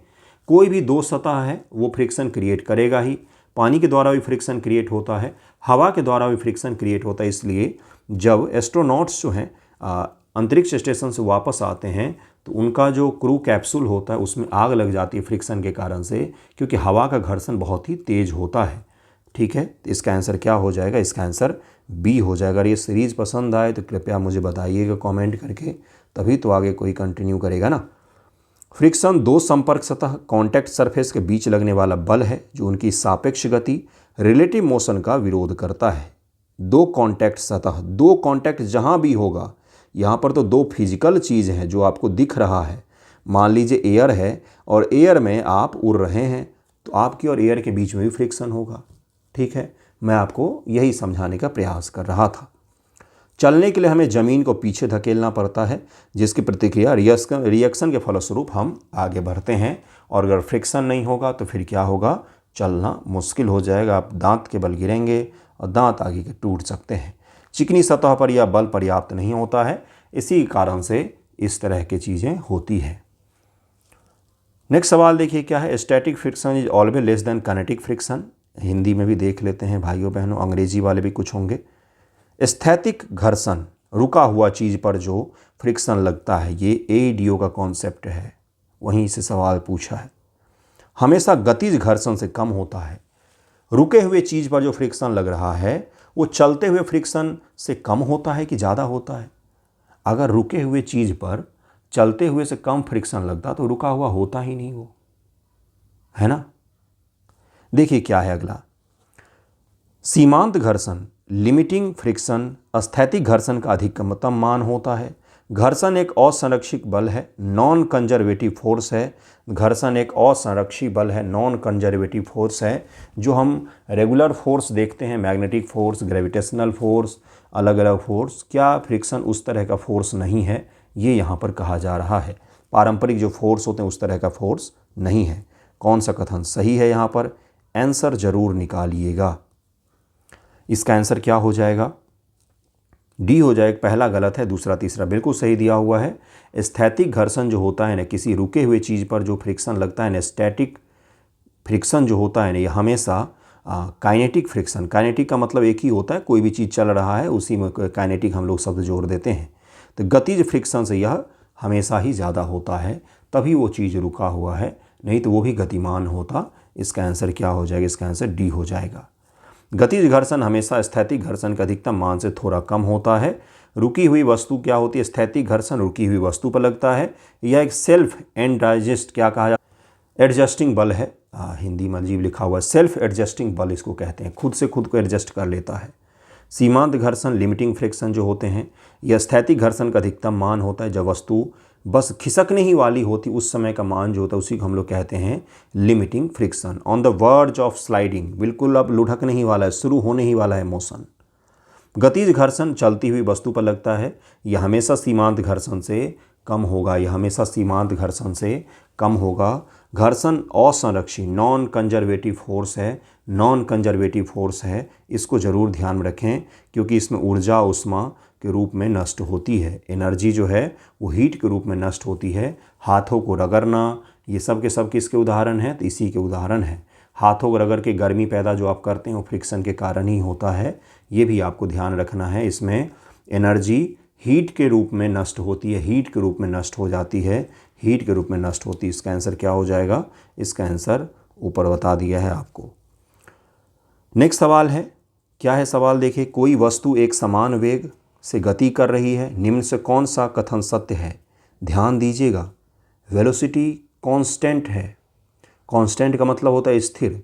कोई भी दो सतह है वो फ्रिक्शन क्रिएट करेगा ही। पानी के द्वारा भी फ्रिक्शन क्रिएट होता है, हवा के द्वारा भी फ्रिक्शन क्रिएट होता है। इसलिए जब एस्ट्रोनॉट्स जो हैं अंतरिक्ष स्टेशन से वापस आते हैं तो उनका जो क्रू कैप्सूल होता है उसमें आग लग जाती है फ्रिक्शन के कारण से, क्योंकि हवा का घर्षण बहुत ही तेज होता है। ठीक है, तो इसका आंसर क्या हो जाएगा? इसका आंसर बी हो जाएगा। अगर ये सीरीज़ पसंद आए तो कृपया मुझे बताइएगा कमेंट करके, तभी तो आगे कोई कंटिन्यू करेगा ना। फ्रिक्शन दो संपर्क सतह कॉन्टैक्ट सरफेस के बीच लगने वाला बल है जो उनकी सापेक्ष गति रिलेटिव मोशन का विरोध करता है। दो कॉन्टैक्ट सतह, दो कॉन्टैक्ट जहाँ भी होगा, यहाँ पर तो दो फिजिकल चीज़ हैं जो आपको दिख रहा है। मान लीजिए एयर है और एयर में आप उड़ रहे हैं, तो आपकी और एयर के बीच में भी फ्रिक्शन होगा। ठीक है, मैं आपको यही समझाने का प्रयास कर रहा था। चलने के लिए हमें ज़मीन को पीछे धकेलना पड़ता है, जिसकी प्रतिक्रिया रिएक्शन के फलस्वरूप हम आगे बढ़ते हैं। और अगर फ्रिक्शन नहीं होगा तो फिर क्या होगा? चलना मुश्किल हो जाएगा, आप दांत के बल गिरेंगे और दांत आगे के टूट सकते हैं। चिकनी सतह पर यह बल पर्याप्त नहीं होता है, इसी कारण से इस तरह की चीज़ें होती हैं। नेक्स्ट सवाल देखिए क्या है? Static friction is always less than kinetic friction. Hindi में भी देख लेते हैं भाइयों बहनों, अंग्रेजी वाले भी कुछ होंगे। स्थैतिक घर्षण, रुका हुआ चीज़ पर जो फ्रिक्शन लगता है, ये एडीओ का कॉन्सेप्ट है, वहीं से सवाल पूछा है। हमेशा गतिज घर्षण से कम होता है। रुके हुए चीज़ पर जो फ्रिक्शन लग रहा है वो चलते हुए फ्रिक्शन से कम होता है कि ज़्यादा होता है? अगर रुके हुए चीज़ पर चलते हुए से कम फ्रिक्शन लगता तो रुका हुआ होता ही नहीं वो, है ना। देखिए क्या है अगला, सीमांत घर्षण लिमिटिंग फ्रिक्शन स्थैतिक घर्षण का अधिकतम मान होता है। घर्षण एक असंरक्षित बल है, नॉन कंजर्वेटिव फोर्स है। घर्षण एक असंरक्षित बल है, नॉन कंजर्वेटिव फोर्स है। जो हम रेगुलर फोर्स देखते हैं, मैग्नेटिक फोर्स, ग्रेविटेशनल फोर्स, अलग अलग फोर्स, क्या फ्रिक्शन उस तरह का फोर्स नहीं है, ये यहाँ पर कहा जा रहा है। पारंपरिक जो फोर्स होते हैं उस तरह का फोर्स नहीं है। कौन सा कथन सही है? यहाँ पर आंसर जरूर निकालिएगा। इसका आंसर क्या हो जाएगा? डी हो जाएगा। पहला गलत है, दूसरा तीसरा बिल्कुल सही दिया हुआ है। स्थैतिक घर्षण जो होता है ना, किसी रुके हुए चीज़ पर जो फ्रिक्शन लगता है ना, स्टैटिक फ्रिक्शन जो होता है ना, ये हमेशा काइनेटिक फ्रिक्शन, काइनेटिक का मतलब एक ही होता है, कोई भी चीज़ चल रहा है उसी में काइनेटिक हम लोग शब्द जोड़ देते हैं। तो गतिज फ्रिक्शन से यह हमेशा ही ज़्यादा होता है, तभी वो चीज़ रुका हुआ है, नहीं तो वो भी गतिमान होता। इसका आंसर क्या हो जाएगा? इसका आंसर डी हो जाएगा। गतिज घर्षण हमेशा स्थैतिक घर्षण के अधिकतम मान से थोड़ा कम होता है। रुकी हुई वस्तु क्या होती है? स्थैतिक घर्षण रुकी हुई वस्तु पर लगता है। यह एक सेल्फ एडजस्ट क्या कहा जाता है? एडजस्टिंग बल है। हिंदी में अजीब लिखा हुआ है, सेल्फ एडजस्टिंग बल इसको कहते हैं, खुद से खुद को एडजस्ट कर लेता है। सीमांत घर्षण लिमिटिंग फ्रिक्शन जो होते हैं, यह स्थैतिक घर्षण का अधिकतम मान होता है। जब वस्तु बस खिसकने ही वाली होती, उस समय का मान जो होता है उसी को हम लोग कहते हैं limiting friction. On the verge of sliding, बिल्कुल अब लुढ़कने ही वाला है, शुरू होने ही वाला है मोशन। गतिज घर्षण चलती हुई वस्तु पर लगता है, यह हमेशा सीमांत घर्षण से कम होगा, यह हमेशा सीमांत घर्षण से कम होगा। घर्षण असंरक्षित नॉन कंजर्वेटिव फोर्स है, नॉन कंजर्वेटिव फोर्स है, इसको ज़रूर ध्यान में रखें, क्योंकि इसमें ऊर्जा उष्मा के रूप में नष्ट होती है। एनर्जी जो है वो हीट के रूप में नष्ट होती है। हाथों को रगड़ना, ये सब के सब किसके उदाहरण हैं? तो इसी के उदाहरण हैं। हाथों को रगड़ के गर्मी पैदा जो आप करते हैं वो फ्रिक्शन के कारण ही होता है, ये भी आपको ध्यान रखना है। इसमें एनर्जी हीट के रूप में नष्ट होती है, हीट के रूप में नष्ट हो जाती है, हीट के रूप में नष्ट होती है। इसका आंसर क्या हो जाएगा? इसका आंसर ऊपर बता दिया है आपको। नेक्स्ट सवाल है, क्या है सवाल देखिए, कोई वस्तु एक समान वेग से गति कर रही है, निम्न से कौन सा कथन सत्य है? ध्यान दीजिएगा, वेलोसिटी कांस्टेंट है। कांस्टेंट का मतलब होता है स्थिर।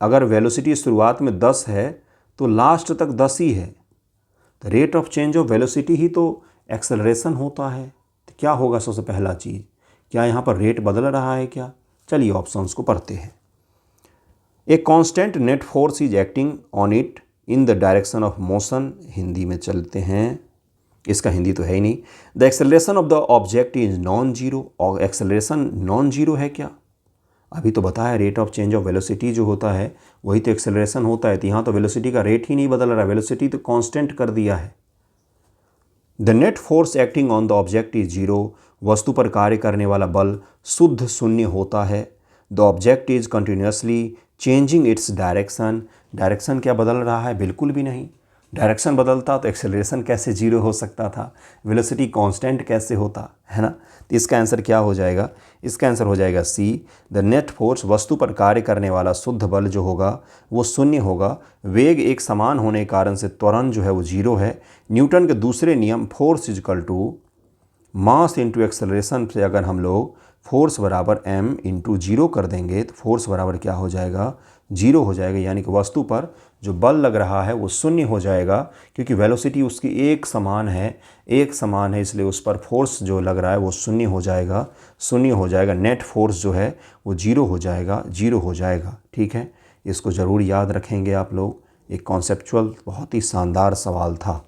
अगर वेलोसिटी शुरुआत में 10 है तो लास्ट तक 10 ही है, तो rate of change of velocity ही तो एक्सेलरेशन होता है। तो क्या होगा सबसे पहला चीज़? क्या यहाँ पर रेट बदल रहा है क्या? चलिए ऑप्शंस को पढ़ते हैं। A constant net force is acting on it in the direction of motion. Hindi में चलते हैं, इसका हिंदी तो है ही नहीं। The acceleration of the object is non zero. और एक्सेलरेशन नॉन जीरो है क्या? अभी तो बताया rate of change of velocity जो होता है वही तो एक्सेलरेशन होता है। तो यहाँ तो वेलोसिटी का रेट ही नहीं बदल रहा है, वेलोसिटी तो कांस्टेंट कर दिया है। The net force acting on the object is zero. वस्तु पर कार्य करने वाला बल शुद्ध शून्य होता है। The object is continuously changing its direction. Direction क्या बदल रहा है? बिल्कुल भी नहीं। डायरेक्शन बदलता तो एक्सेलरेशन कैसे जीरो हो सकता था, वेलोसिटी कांस्टेंट कैसे होता, है ना। तो इसका आंसर क्या हो जाएगा, इसका आंसर हो जाएगा सी, द नेट फोर्स, वस्तु पर कार्य करने वाला शुद्ध बल जो होगा वो शून्य होगा। वेग एक समान होने के कारण से त्वरण जो है वो जीरो है। न्यूटन के दूसरे नियम force equal to mass into acceleration से अगर हम लोग फोर्स बराबर m इंटू जीरो कर देंगे तो फोर्स बराबर क्या हो जाएगा, जीरो हो जाएगा। यानी कि वस्तु पर जो बल लग रहा है वो शून्य हो जाएगा, क्योंकि वेलोसिटी उसकी एक समान है, इसलिए उस पर फोर्स जो लग रहा है वो शून्य हो जाएगा। नेट फोर्स जो है वो जीरो हो जाएगा। ठीक है, इसको ज़रूर याद रखेंगे आप लोग। एक कॉन्सेप्चुअल बहुत ही शानदार सवाल था।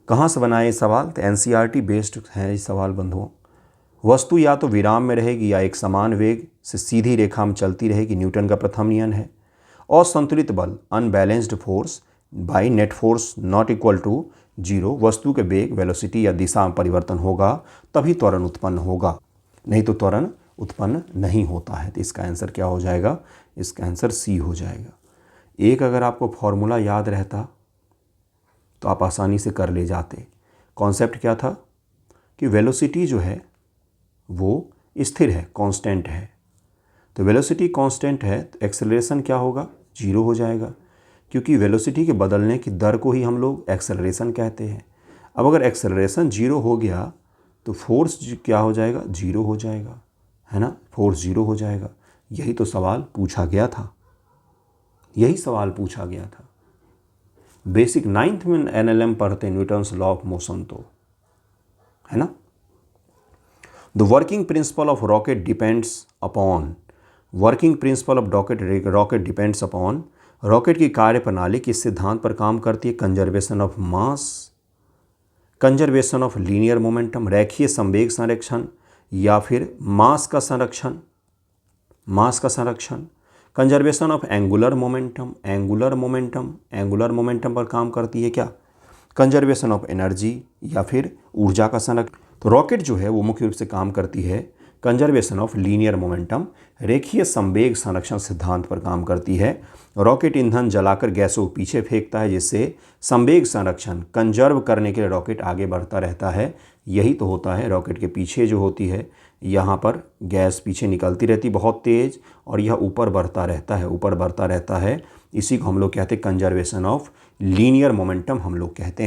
कहाँ से बना ये सवाल, तो NCERT बेस्ड है ये सवाल बंधुओं। वस्तु या तो विराम में रहेगी या एक समान वेग से सीधी रेखा में चलती रहेगी, न्यूटन का प्रथम नियम है। असंतुलित बल, unbalanced force by net force not equal to zero, वस्तु के वेग, वेलोसिटी या दिशा में परिवर्तन होगा तभी त्वरण उत्पन्न होगा, नहीं तो त्वरण उत्पन्न नहीं होता है। तो इसका आंसर क्या हो जाएगा, इसका आंसर सी हो जाएगा। एक अगर आपको फॉर्मूला याद रहता तो आप आसानी से कर ले जाते। कॉन्सेप्ट क्या था कि वेलोसिटी जो है वो स्थिर है, कांस्टेंट है। तो वेलोसिटी कांस्टेंट है तो एक्सेलरेशन क्या होगा, जीरो हो जाएगा, क्योंकि वेलोसिटी के बदलने की दर को ही हम लोग एक्सेलरेशन कहते हैं। अब अगर एक्सेलरेशन जीरो हो गया तो फोर्स क्या हो जाएगा, जीरो हो जाएगा, है ना, फोर्स जीरो हो जाएगा। यही तो सवाल पूछा गया था, बेसिक 9th में NLM पढ़ते न्यूटन्स लॉ ऑफ मोशन, तो है ना। The working principle of rocket depends upon, rocket depends upon, rocket की कार्य प्रणाली किस सिद्धांत पर काम करती है, conservation of mass, conservation of linear momentum, रेखीय संवेग संरक्षण या फिर मास का संरक्षण, कंजर्वेशन ऑफ एंगुलर मोमेंटम पर काम करती है क्या, कंजर्वेशन ऑफ एनर्जी या फिर ऊर्जा का संरक्षण। तो रॉकेट जो है वो मुख्य रूप से काम करती है कंजर्वेशन ऑफ लीनियर मोमेंटम, रेखीय संवेग संरक्षण सिद्धांत पर काम करती है। रॉकेट ईंधन जलाकर गैसों को पीछे फेंकता है, जिससे संवेग संरक्षण कंजर्व करने के लिए रॉकेट आगे बढ़ता रहता है। यही तो होता है, रॉकेट के पीछे जो होती है यहाँ पर गैस पीछे निकलती रहती बहुत तेज़, और यह ऊपर बढ़ता रहता है। इसी को हम लोग कहते हैं कंजर्वेशन ऑफ लीनियर मोमेंटम, हम लोग कहते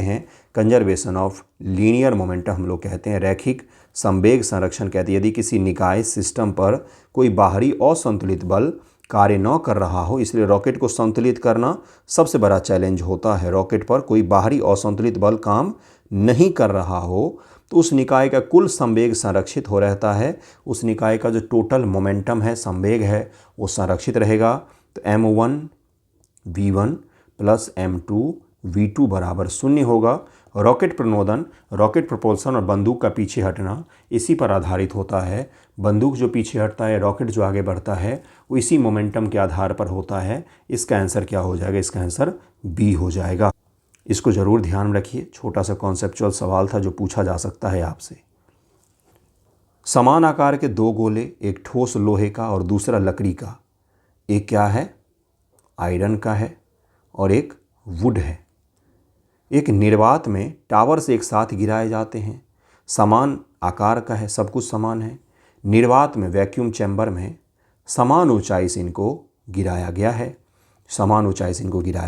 हैं रैखिक संवेग संरक्षण कहते हैं। यदि किसी निकाय सिस्टम पर कोई बाहरी असंतुलित बल कार्य न कर रहा हो, इसलिए रॉकेट को संतुलित करना सबसे बड़ा चैलेंज होता है। रॉकेट पर कोई बाहरी असंतुलित बल काम नहीं कर रहा हो तो उस निकाय का कुल संवेग संरक्षित हो रहता है, उस निकाय का जो टोटल मोमेंटम है, संवेग है, वो संरक्षित रहेगा। तो m1 v1 plus m2 v2 बराबर शून्य होगा। रॉकेट प्रणोदन, रॉकेट प्रपोल्सन और बंदूक का पीछे हटना इसी पर आधारित होता है। बंदूक जो पीछे हटता है, रॉकेट जो आगे बढ़ता है, वो इसी मोमेंटम के आधार पर होता है। इसका आंसर क्या हो जाएगा, इसका आंसर बी हो जाएगा। इसको ज़रूर ध्यान में रखिए, छोटा सा कॉन्सेप्चुअल सवाल था जो पूछा जा सकता है आपसे। समान आकार के दो गोले, एक ठोस लोहे का और दूसरा लकड़ी का, एक क्या है, आयरन का है और एक वुड है। एक निर्वात में टावर से एक साथ गिराए जाते हैं, समान आकार का है, सब कुछ समान है। निर्वात में वैक्यूम चैम्बर में समान ऊंचाई से इनको गिराया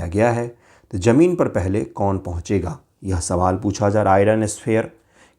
गया है। तो ज़मीन पर पहले कौन पहुंचेगा, यह सवाल पूछा जा रहा है। Iron sphere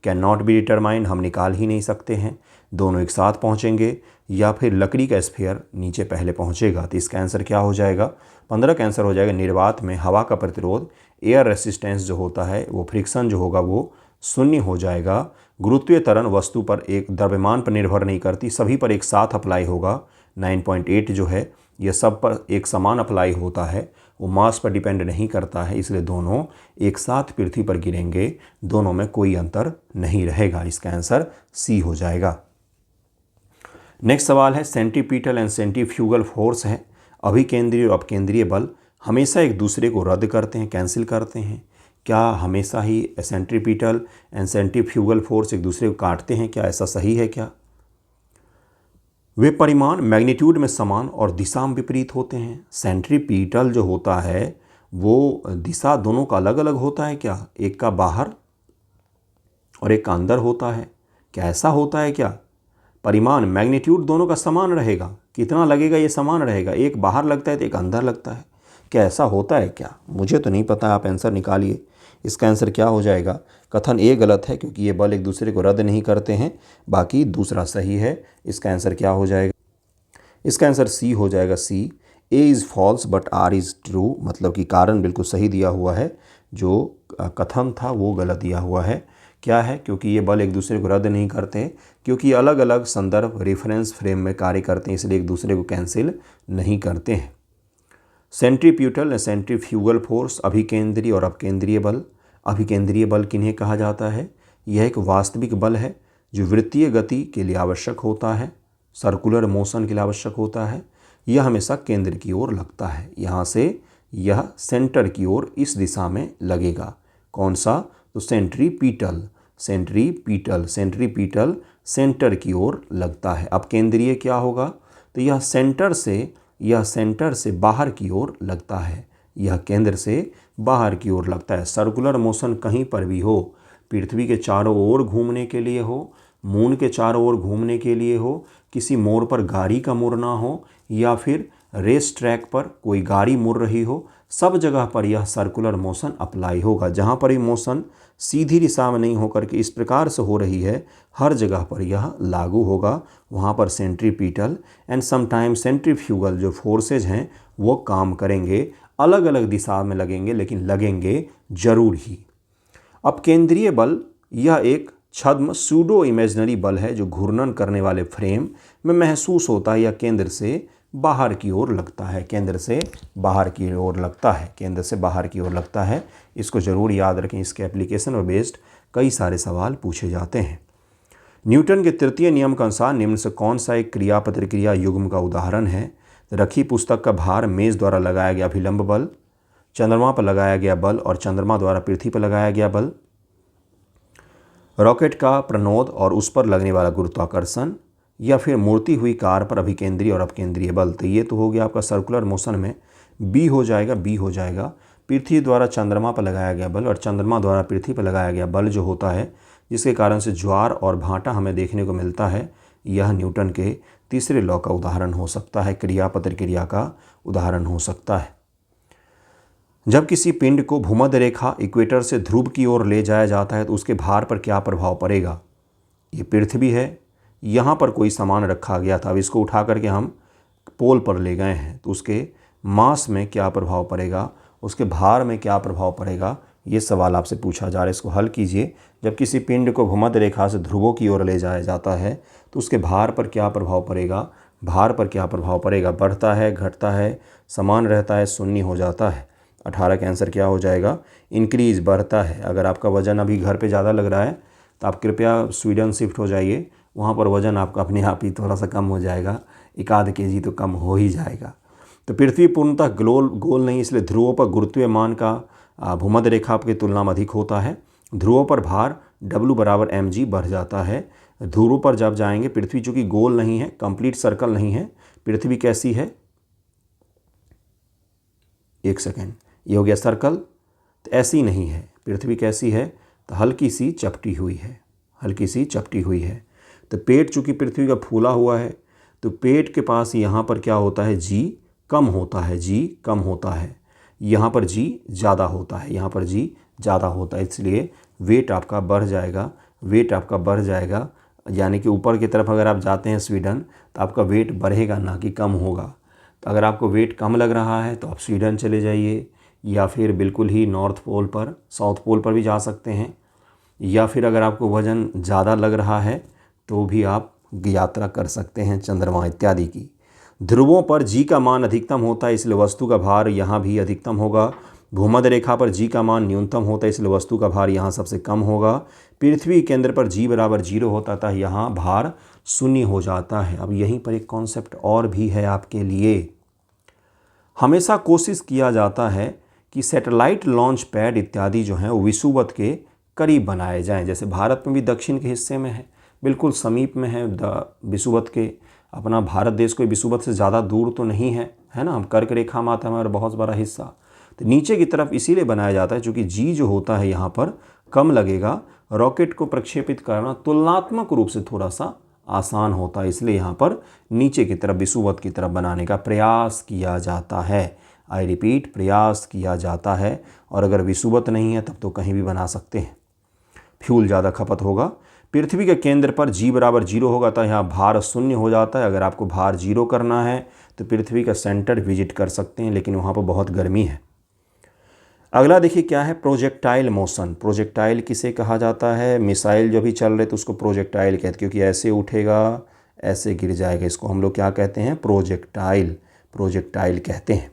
can not be determined, हम निकाल ही नहीं सकते हैं, दोनों एक साथ पहुंचेंगे, या फिर लकड़ी का स्फीयर नीचे पहले पहुंचेगा। तो इसका आंसर क्या हो जाएगा, 15 का आंसर हो जाएगा निर्वात में हवा का प्रतिरोध, एयर रेसिस्टेंस जो होता है, वो फ्रिक्शन जो होगा वो शून्य हो जाएगा। गुरुत्वीय त्वरण वस्तु पर एक द्रव्यमान पर निर्भर नहीं करती, सभी पर एक साथ अप्लाई होगा। 9.8 जो है यह सब पर एक समान अप्लाई होता है, वो मास पर डिपेंड नहीं करता है, इसलिए दोनों एक साथ पृथ्वी पर गिरेंगे, दोनों में कोई अंतर नहीं रहेगा। इसका आंसर सी हो जाएगा। नेक्स्ट सवाल है सेंट्रीपिटल एंड सेंट्रीफ्यूगल फोर्स है। अभिकेंद्रीय और अपकेंद्रीय बल हमेशा एक दूसरे को रद्द करते हैं, कैंसिल करते हैं। क्या हमेशा ही सेंट्रीपिटल एंड सेंट्रीफ्यूगल फोर्स एक दूसरे को काटते हैं, क्या ऐसा सही है क्या? वे परिमाण मैग्नीट्यूड में समान और दिशा में विपरीत होते हैं। सेंट्रीपिटल जो होता है वो दिशा दोनों का अलग अलग होता है क्या? एक का बाहर और एक का अंदर होता है। क्या ऐसा होता है क्या? परिमाण मैग्नीट्यूड दोनों का समान रहेगा, कितना लगेगा ये समान रहेगा, एक बाहर लगता है तो एक अंदर लगता है। क्या ऐसा होता है क्या? मुझे तो नहीं पता, आप आंसर निकालिए। इसका आंसर क्या हो जाएगा? कथन ए गलत है क्योंकि ये बल एक दूसरे को रद्द नहीं करते हैं, बाकी दूसरा सही है। इसका आंसर क्या हो जाएगा? इसका आंसर सी हो जाएगा, C. A is false but R is true, मतलब कि कारण बिल्कुल सही दिया हुआ है, जो कथन था वो गलत दिया हुआ है। क्या है? क्योंकि ये बल एक दूसरे को रद्द नहीं करते, क्योंकि ये अलग अलग संदर्भ रेफरेंस फ्रेम में कार्य करते हैं, इसलिए एक दूसरे को कैंसिल नहीं करते हैं। सेंट्रीप्यूटल सेंट्रीफ्यूगल फोर्स, अभिकेंद्रीय और अपकेंद्रीय बल। अभिकेंद्रीय बल किन्हें कहा जाता है? यह एक वास्तविक बल है जो वृत्तीय गति के लिए आवश्यक होता है, सर्कुलर मोशन के लिए आवश्यक होता है। यह हमेशा केंद्र की ओर लगता है, यहाँ से यह सेंटर की ओर इस दिशा में लगेगा। कौन सा? तो सेंट्रीपीटल। सेंट्रीपीटल सेंटर की ओर लगता है। अब केंद्रीय क्या होगा? तो यह सेंटर से बाहर की ओर लगता है, यह केंद्र से बाहर की ओर लगता है। सर्कुलर मोशन कहीं पर भी हो, पृथ्वी के चारों ओर घूमने के लिए हो, मून के चारों ओर घूमने के लिए हो, किसी मोड़ पर गाड़ी का मुड़ना हो, या फिर रेस ट्रैक पर कोई गाड़ी मुड़ रही हो, सब जगह पर यह सर्कुलर मोशन अप्लाई होगा। जहाँ पर ये मोशन सीधी दिशा में नहीं होकर के इस प्रकार से हो रही है, हर जगह पर यह लागू होगा। वहाँ पर सेंट्रीपीटल एंड समटाइम सेंट्रीफ्यूगल जो फोर्सेज हैं वो काम करेंगे, अलग अलग दिशा में लगेंगे, लेकिन लगेंगे जरूर ही। अब केंद्रीय बल, यह एक छद्म सूडो इमेजिनरी बल है जो घूर्णन करने वाले फ्रेम में महसूस होता है या केंद्र से बाहर की ओर लगता है, केंद्र से बाहर की ओर लगता है, केंद्र से बाहर की ओर लगता है। इसको ज़रूर याद रखें, इसके एप्लीकेशन और बेस्ड कई सारे सवाल पूछे जाते हैं। न्यूटन के तृतीय नियम के अनुसार निम्न से कौन सा एक क्रिया प्रतिक्रिया युग्म का उदाहरण है? रखी पुस्तक का भार मेज द्वारा लगाया गया अभिलंब बल, चंद्रमा पर लगाया गया बल और चंद्रमा द्वारा पृथ्वी पर लगाया गया बल, रॉकेट का प्रणोद और उस पर लगने वाला गुरुत्वाकर्षण, या फिर मुड़ती हुई कार पर अभिकेंद्रीय और अपकेंद्रीय बल। तो ये तो हो गया आपका सर्कुलर मोशन में, बी हो जाएगा। पृथ्वी द्वारा चंद्रमा पर लगाया गया बल और चंद्रमा द्वारा पृथ्वी पर लगाया गया बल जो होता है, जिसके कारण से ज्वार और भाटा हमें देखने को मिलता है, यह न्यूटन के तीसरे लॉ का उदाहरण हो सकता है, क्रिया प्रतिक्रिया का उदाहरण हो सकता है। जब किसी पिंड को भूमध्य रेखा इक्वेटर से ध्रुव की ओर ले जाया जाता है तो उसके भार पर क्या प्रभाव पड़ेगा? ये पृथ्वी है, यहाँ पर कोई सामान रखा गया था, अब इसको उठा करके हम पोल पर ले गए हैं, तो उसके मास में क्या प्रभाव पड़ेगा, उसके भार में क्या प्रभाव पड़ेगा, ये सवाल आपसे पूछा जा रहा है। इसको हल कीजिए। जब किसी पिंड को भूमध्य रेखा से ध्रुवों की ओर ले जाया जाता है तो उसके भार पर क्या प्रभाव पड़ेगा, भार पर क्या प्रभाव पड़ेगा, बढ़ता है, घटता है, समान रहता है, शून्य हो जाता है। 18 का आंसर क्या हो जाएगा? इंक्रीज, बढ़ता है। अगर आपका वजन अभी घर पे ज़्यादा लग रहा है तो आप कृपया स्वीडन शिफ्ट हो जाइए, वहाँ पर वजन आपका अपने आप ही थोड़ा सा कम हो जाएगा, 1-आध केजी तो कम हो ही जाएगा। तो पृथ्वी पूर्णतः गोल नहीं, इसलिए ध्रुवों पर गुरुत्वीय मान का भूमध्य रेखा की तुलना में अधिक होता है। ध्रुवों पर भार W = mg बढ़ जाता है। ध्रुवों पर जब जाएंगे, पृथ्वी चूँकि गोल नहीं है, कंप्लीट सर्कल नहीं है, पृथ्वी कैसी है? एक सेकेंड, ये हो गया सर्कल, तो ऐसी नहीं है। पृथ्वी कैसी है? तो हल्की सी चपटी हुई है, हल्की सी चपटी हुई है। तो पेट चूँकि पृथ्वी का फूला हुआ है, तो पेट के पास यहाँ पर क्या होता है? जी कम होता है, जी कम होता है। यहाँ पर जी ज़्यादा होता है, यहाँ पर जी ज़्यादा होता है, इसलिए वेट आपका बढ़ जाएगा, वेट आपका बढ़ जाएगा। यानी कि ऊपर की तरफ अगर आप जाते हैं स्वीडन, तो आपका वेट बढ़ेगा ना कि कम होगा। तो अगर आपको वेट कम लग रहा है तो आप स्वीडन चले जाइए, या फिर बिल्कुल ही नॉर्थ पोल पर, साउथ पोल पर भी जा सकते हैं, या फिर अगर आपको वज़न ज़्यादा लग रहा है तो भी आप यात्रा कर सकते हैं चंद्रमा इत्यादि की। ध्रुवों पर जी का मान अधिकतम होता है, इसलिए वस्तु का भार यहाँ भी अधिकतम होगा। भूमध्य रेखा पर जी का मान न्यूनतम होता है, इसलिए वस्तु का भार यहाँ सबसे कम होगा। पृथ्वी केंद्र पर जी = 0 होता था, यहाँ भार 0 हो जाता है। अब यहीं पर एक कॉन्सेप्ट और भी है आपके लिए। हमेशा कोशिश किया जाता है कि सैटेलाइट लॉन्च पैड इत्यादि जो हैं वो विषुवत के करीब बनाए जाएं। जैसे भारत में भी दक्षिण के हिस्से में है, बिल्कुल समीप में है विषुवत के। अपना भारत देश कोई विषुवत से ज़्यादा दूर तो नहीं है, है ना। हम कर्क रेखा में आता है हमारा बहुत बड़ा हिस्सा, तो तो नीचे की तरफ इसीलिए बनाया जाता है क्योंकि जी जो होता है यहाँ पर कम लगेगा, रॉकेट को प्रक्षेपित करना तुलनात्मक रूप से थोड़ा सा आसान होता है, इसलिए यहाँ पर नीचे की तरफ विषुवत की तरफ बनाने का प्रयास किया जाता है। आई रिपीट, प्रयास किया जाता है। और अगर विषुवत नहीं है तब तो कहीं भी बना सकते हैं, फ्यूल ज़्यादा खपत होगा। पृथ्वी के केंद्र पर जी बराबर 0 होगा तो यहाँ भार 0 हो जाता है। अगर आपको भार 0 करना है तो पृथ्वी का सेंटर विजिट कर सकते हैं, लेकिन वहाँ पर बहुत गर्मी है। अगला देखिए क्या है, प्रोजेक्टाइल मोशन। प्रोजेक्टाइल किसे कहा जाता है? मिसाइल जो भी चल रहे तो उसको प्रोजेक्टाइल कहते हैं, क्योंकि ऐसे उठेगा ऐसे गिर जाएगा, इसको हम लोग क्या कहते हैं? प्रोजेक्टाइल। प्रोजेक्टाइल कहते हैं।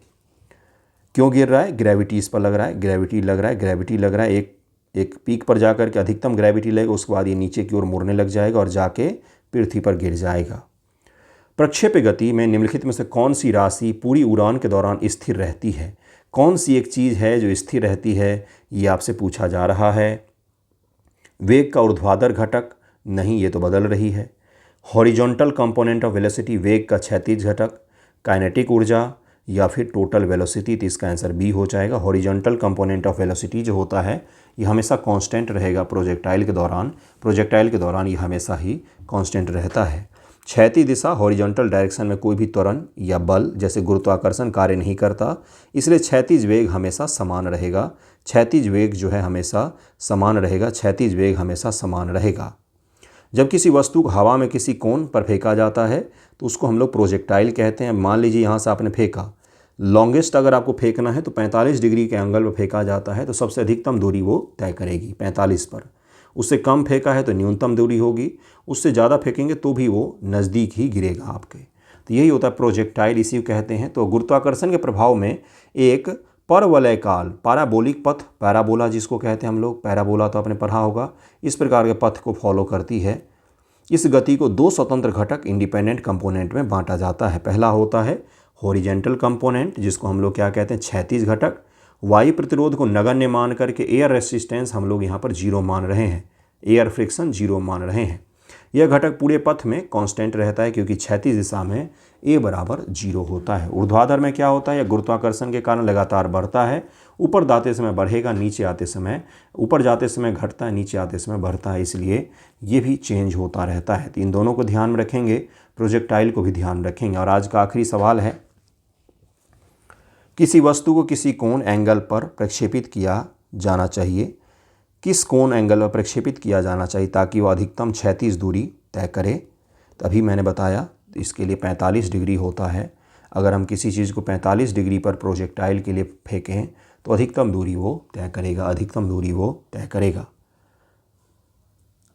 क्यों गिर रहा है? ग्रेविटी इस पर लग रहा है, ग्रेविटी लग रहा है, ग्रेविटी लग रहा है। एक पीक पर जाकर के अधिकतम ग्रेविटी लगेगा, उसके बाद ये नीचे की ओर मुड़ने लग जाएगा और जाके पृथ्वी पर गिर जाएगा। प्रक्षेप्य गति में निम्नलिखित में से कौन सी राशि पूरी उड़ान के दौरान स्थिर रहती है? कौन सी एक चीज़ है जो स्थिर रहती है, ये आपसे पूछा जा रहा है। वेग का ऊर्ध्वाधर घटक? नहीं, ये तो बदल रही है। हॉरिजॉन्टल कंपोनेंट ऑफ वेलोसिटी, वेग का क्षैतिज घटक। काइनेटिक ऊर्जा या फिर टोटल वेलोसिटी, तो इसका आंसर बी हो जाएगा। हॉरिजॉन्टल कंपोनेंट ऑफ वेलोसिटी जो होता है ये हमेशा कांस्टेंट रहेगा प्रोजेक्टाइल के दौरान। प्रोजेक्टाइल के दौरान ये हमेशा ही कांस्टेंट रहता है। क्षैतिज दिशा, हॉरिजॉन्टल डायरेक्शन में कोई भी त्वरण या बल जैसे गुरुत्वाकर्षण कार्य नहीं करता, इसलिए क्षैतिज वेग हमेशा समान रहेगा। क्षैतिज वेग जो है हमेशा समान रहेगा, क्षैतिज वेग हमेशा समान रहेगा। जब किसी वस्तु को हवा में किसी कोण पर फेंका जाता है तो उसको हम लोग प्रोजेक्टाइल कहते हैं। मान लीजिए यहाँ से आपने फेंका, लॉन्गेस्ट अगर आपको फेंकना है तो 45 डिग्री के एंगल पर फेंका जाता है, तो सबसे अधिकतम दूरी वो तय करेगी 45 पर। उससे कम फेंका है तो न्यूनतम दूरी होगी, उससे ज़्यादा फेंकेंगे तो भी वो नज़दीक ही गिरेगा आपके। तो यही होता है प्रोजेक्टाइल, इसी को कहते हैं। तो गुरुत्वाकर्षण के प्रभाव में एक परवलयकाल पैराबोलिक पथ, पैराबोला जिसको कहते हैं हम लोग, पैराबोला तो आपने पढ़ा होगा, इस प्रकार के पथ को फॉलो करती है। इस गति को दो स्वतंत्र घटक इंडिपेंडेंट कंपोनेंट में बांटा जाता है। पहला होता है हॉरिजेंटल कंपोनेंट, जिसको हम लोग क्या कहते हैं? क्षैतिज घटक। वायु प्रतिरोध को नगण्य मान करके एयर रेसिस्टेंस हम लोग यहाँ पर 0 मान रहे हैं, एयर फ्रिक्शन 0 मान रहे हैं। यह घटक पूरे पथ में कांस्टेंट रहता है क्योंकि क्षैतिज दिशा में ए बराबर 0 होता है। ऊर्ध्वाधर में क्या होता है? यह गुरुत्वाकर्षण के कारण लगातार बढ़ता है। ऊपर जाते समय बढ़ेगा, नीचे आते समय, ऊपर जाते समय घटता है, नीचे आते समय बढ़ता है, इसलिए ये भी चेंज होता रहता है। तो इन दोनों को ध्यान में रखेंगे, प्रोजेक्टाइल को भी ध्यान रखेंगे। और आज का आखिरी सवाल है, किसी वस्तु को किसी कोण एंगल पर प्रक्षेपित किया जाना चाहिए। किस कोण एंगल पर प्रक्षेपित किया जाना चाहिए ताकि वह अधिकतम क्षैतिज दूरी तय करे? तो अभी मैंने बताया, इसके लिए 45 डिग्री होता है। अगर हम किसी चीज़ को 45 डिग्री पर प्रोजेक्टाइल के लिए फेंकें तो अधिकतम दूरी वो तय करेगा, अधिकतम दूरी वो तय करेगा।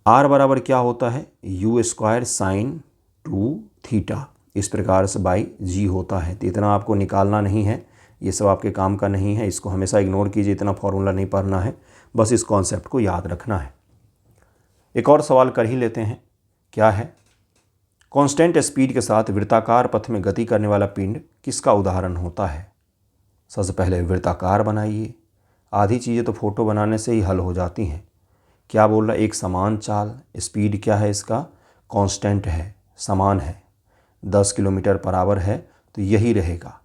आर बराबर क्या होता है? u² sin 2θ, इस प्रकार से बाई जी होता है। तो इतना आपको निकालना नहीं है, ये सब आपके काम का नहीं है, इसको हमेशा इग्नोर कीजिए, इतना फॉर्मूला नहीं पढ़ना है, बस इस कॉन्सेप्ट को याद रखना है। एक और सवाल कर ही लेते हैं, क्या है? कांस्टेंट स्पीड के साथ वृत्ताकार पथ में गति करने वाला पिंड किसका उदाहरण होता है? सबसे पहले वृत्ताकार बनाइए, आधी चीज़ें तो फोटो बनाने से ही हल हो जाती हैं। क्या बोल रहा है? एक समान चाल, स्पीड क्या है इसका? कांस्टेंट है, समान है, 10 किलोमीटर पर आवर है, तो यही रहेगा।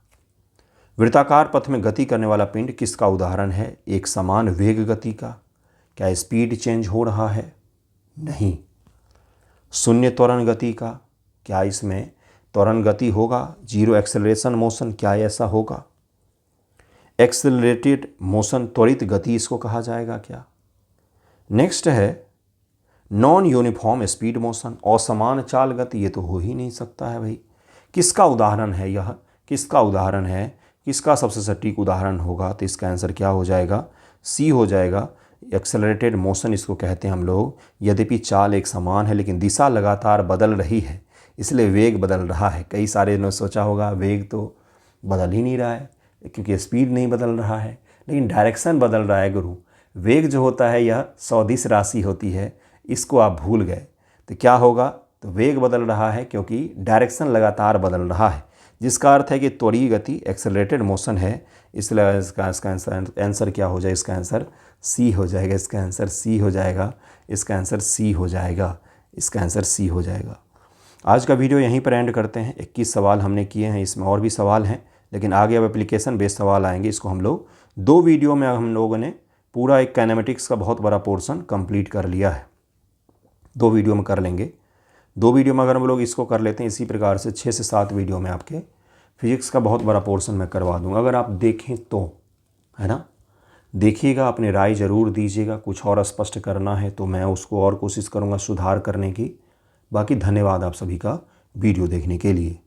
वृत्ताकार पथ में गति करने वाला पिंड किसका उदाहरण है? एक समान वेग गति का। क्या स्पीड चेंज हो रहा है? नहीं। शून्य त्वरण गति का, क्या इसमें त्वरण गति होगा? जीरो एक्सेलरेशन मोशन, क्या ऐसा होगा? एक्सेलरेटेड मोशन, त्वरित गति इसको कहा जाएगा क्या? नेक्स्ट है नॉन यूनिफॉर्म स्पीड मोशन, असमान चाल गति, ये तो हो ही नहीं सकता है भाई। किसका उदाहरण है यह? किसका उदाहरण है? किसका सबसे सटीक उदाहरण होगा? तो इसका आंसर क्या हो जाएगा? सी हो जाएगा। एक्सेलरेटेड मोशन इसको कहते हैं हम लोग। यद्यपि चाल एक समान है लेकिन दिशा लगातार बदल रही है, इसलिए वेग बदल रहा है। कई सारे ने सोचा होगा वेग तो बदल ही नहीं रहा है क्योंकि स्पीड नहीं बदल रहा है, लेकिन डायरेक्शन बदल रहा है गुरु। वेग जो होता है यह सदिश राशि होती है, इसको आप भूल गए। तो क्या होगा? तो वेग बदल रहा है क्योंकि डायरेक्शन लगातार बदल रहा है, जिसका अर्थ है कि त्वरीय गति एक्सेलरेटेड मोशन है, इसलिए इसका आंसर क्या हो जाए? इसका आंसर सी हो जाएगा। इसका आंसर सी हो जाएगा। इसका आंसर सी हो जाएगा। इसका आंसर सी हो जाएगा। आज का वीडियो यहीं पर एंड करते हैं। 21 सवाल हमने किए हैं, इसमें और भी सवाल हैं, लेकिन आगे अब एप्लीकेशन बेस्ड सवाल आएंगे। इसको हम लोग 2 वीडियो में हम लोगों ने पूरा एक काइनेमेटिक्स का बहुत बड़ा पोर्शन कंप्लीट कर लिया है। 2 वीडियो में कर लेंगे। 2 वीडियो में अगर हम लोग इसको कर लेते हैं, इसी प्रकार से 6 से 7 वीडियो में आपके फिजिक्स का बहुत बड़ा पोर्शन मैं करवा दूंगा। अगर आप देखें तो, है ना, देखिएगा, अपनी राय ज़रूर दीजिएगा। कुछ और स्पष्ट करना है तो मैं उसको और कोशिश करूँगा सुधार करने की। बाकी धन्यवाद आप सभी का वीडियो देखने के लिए।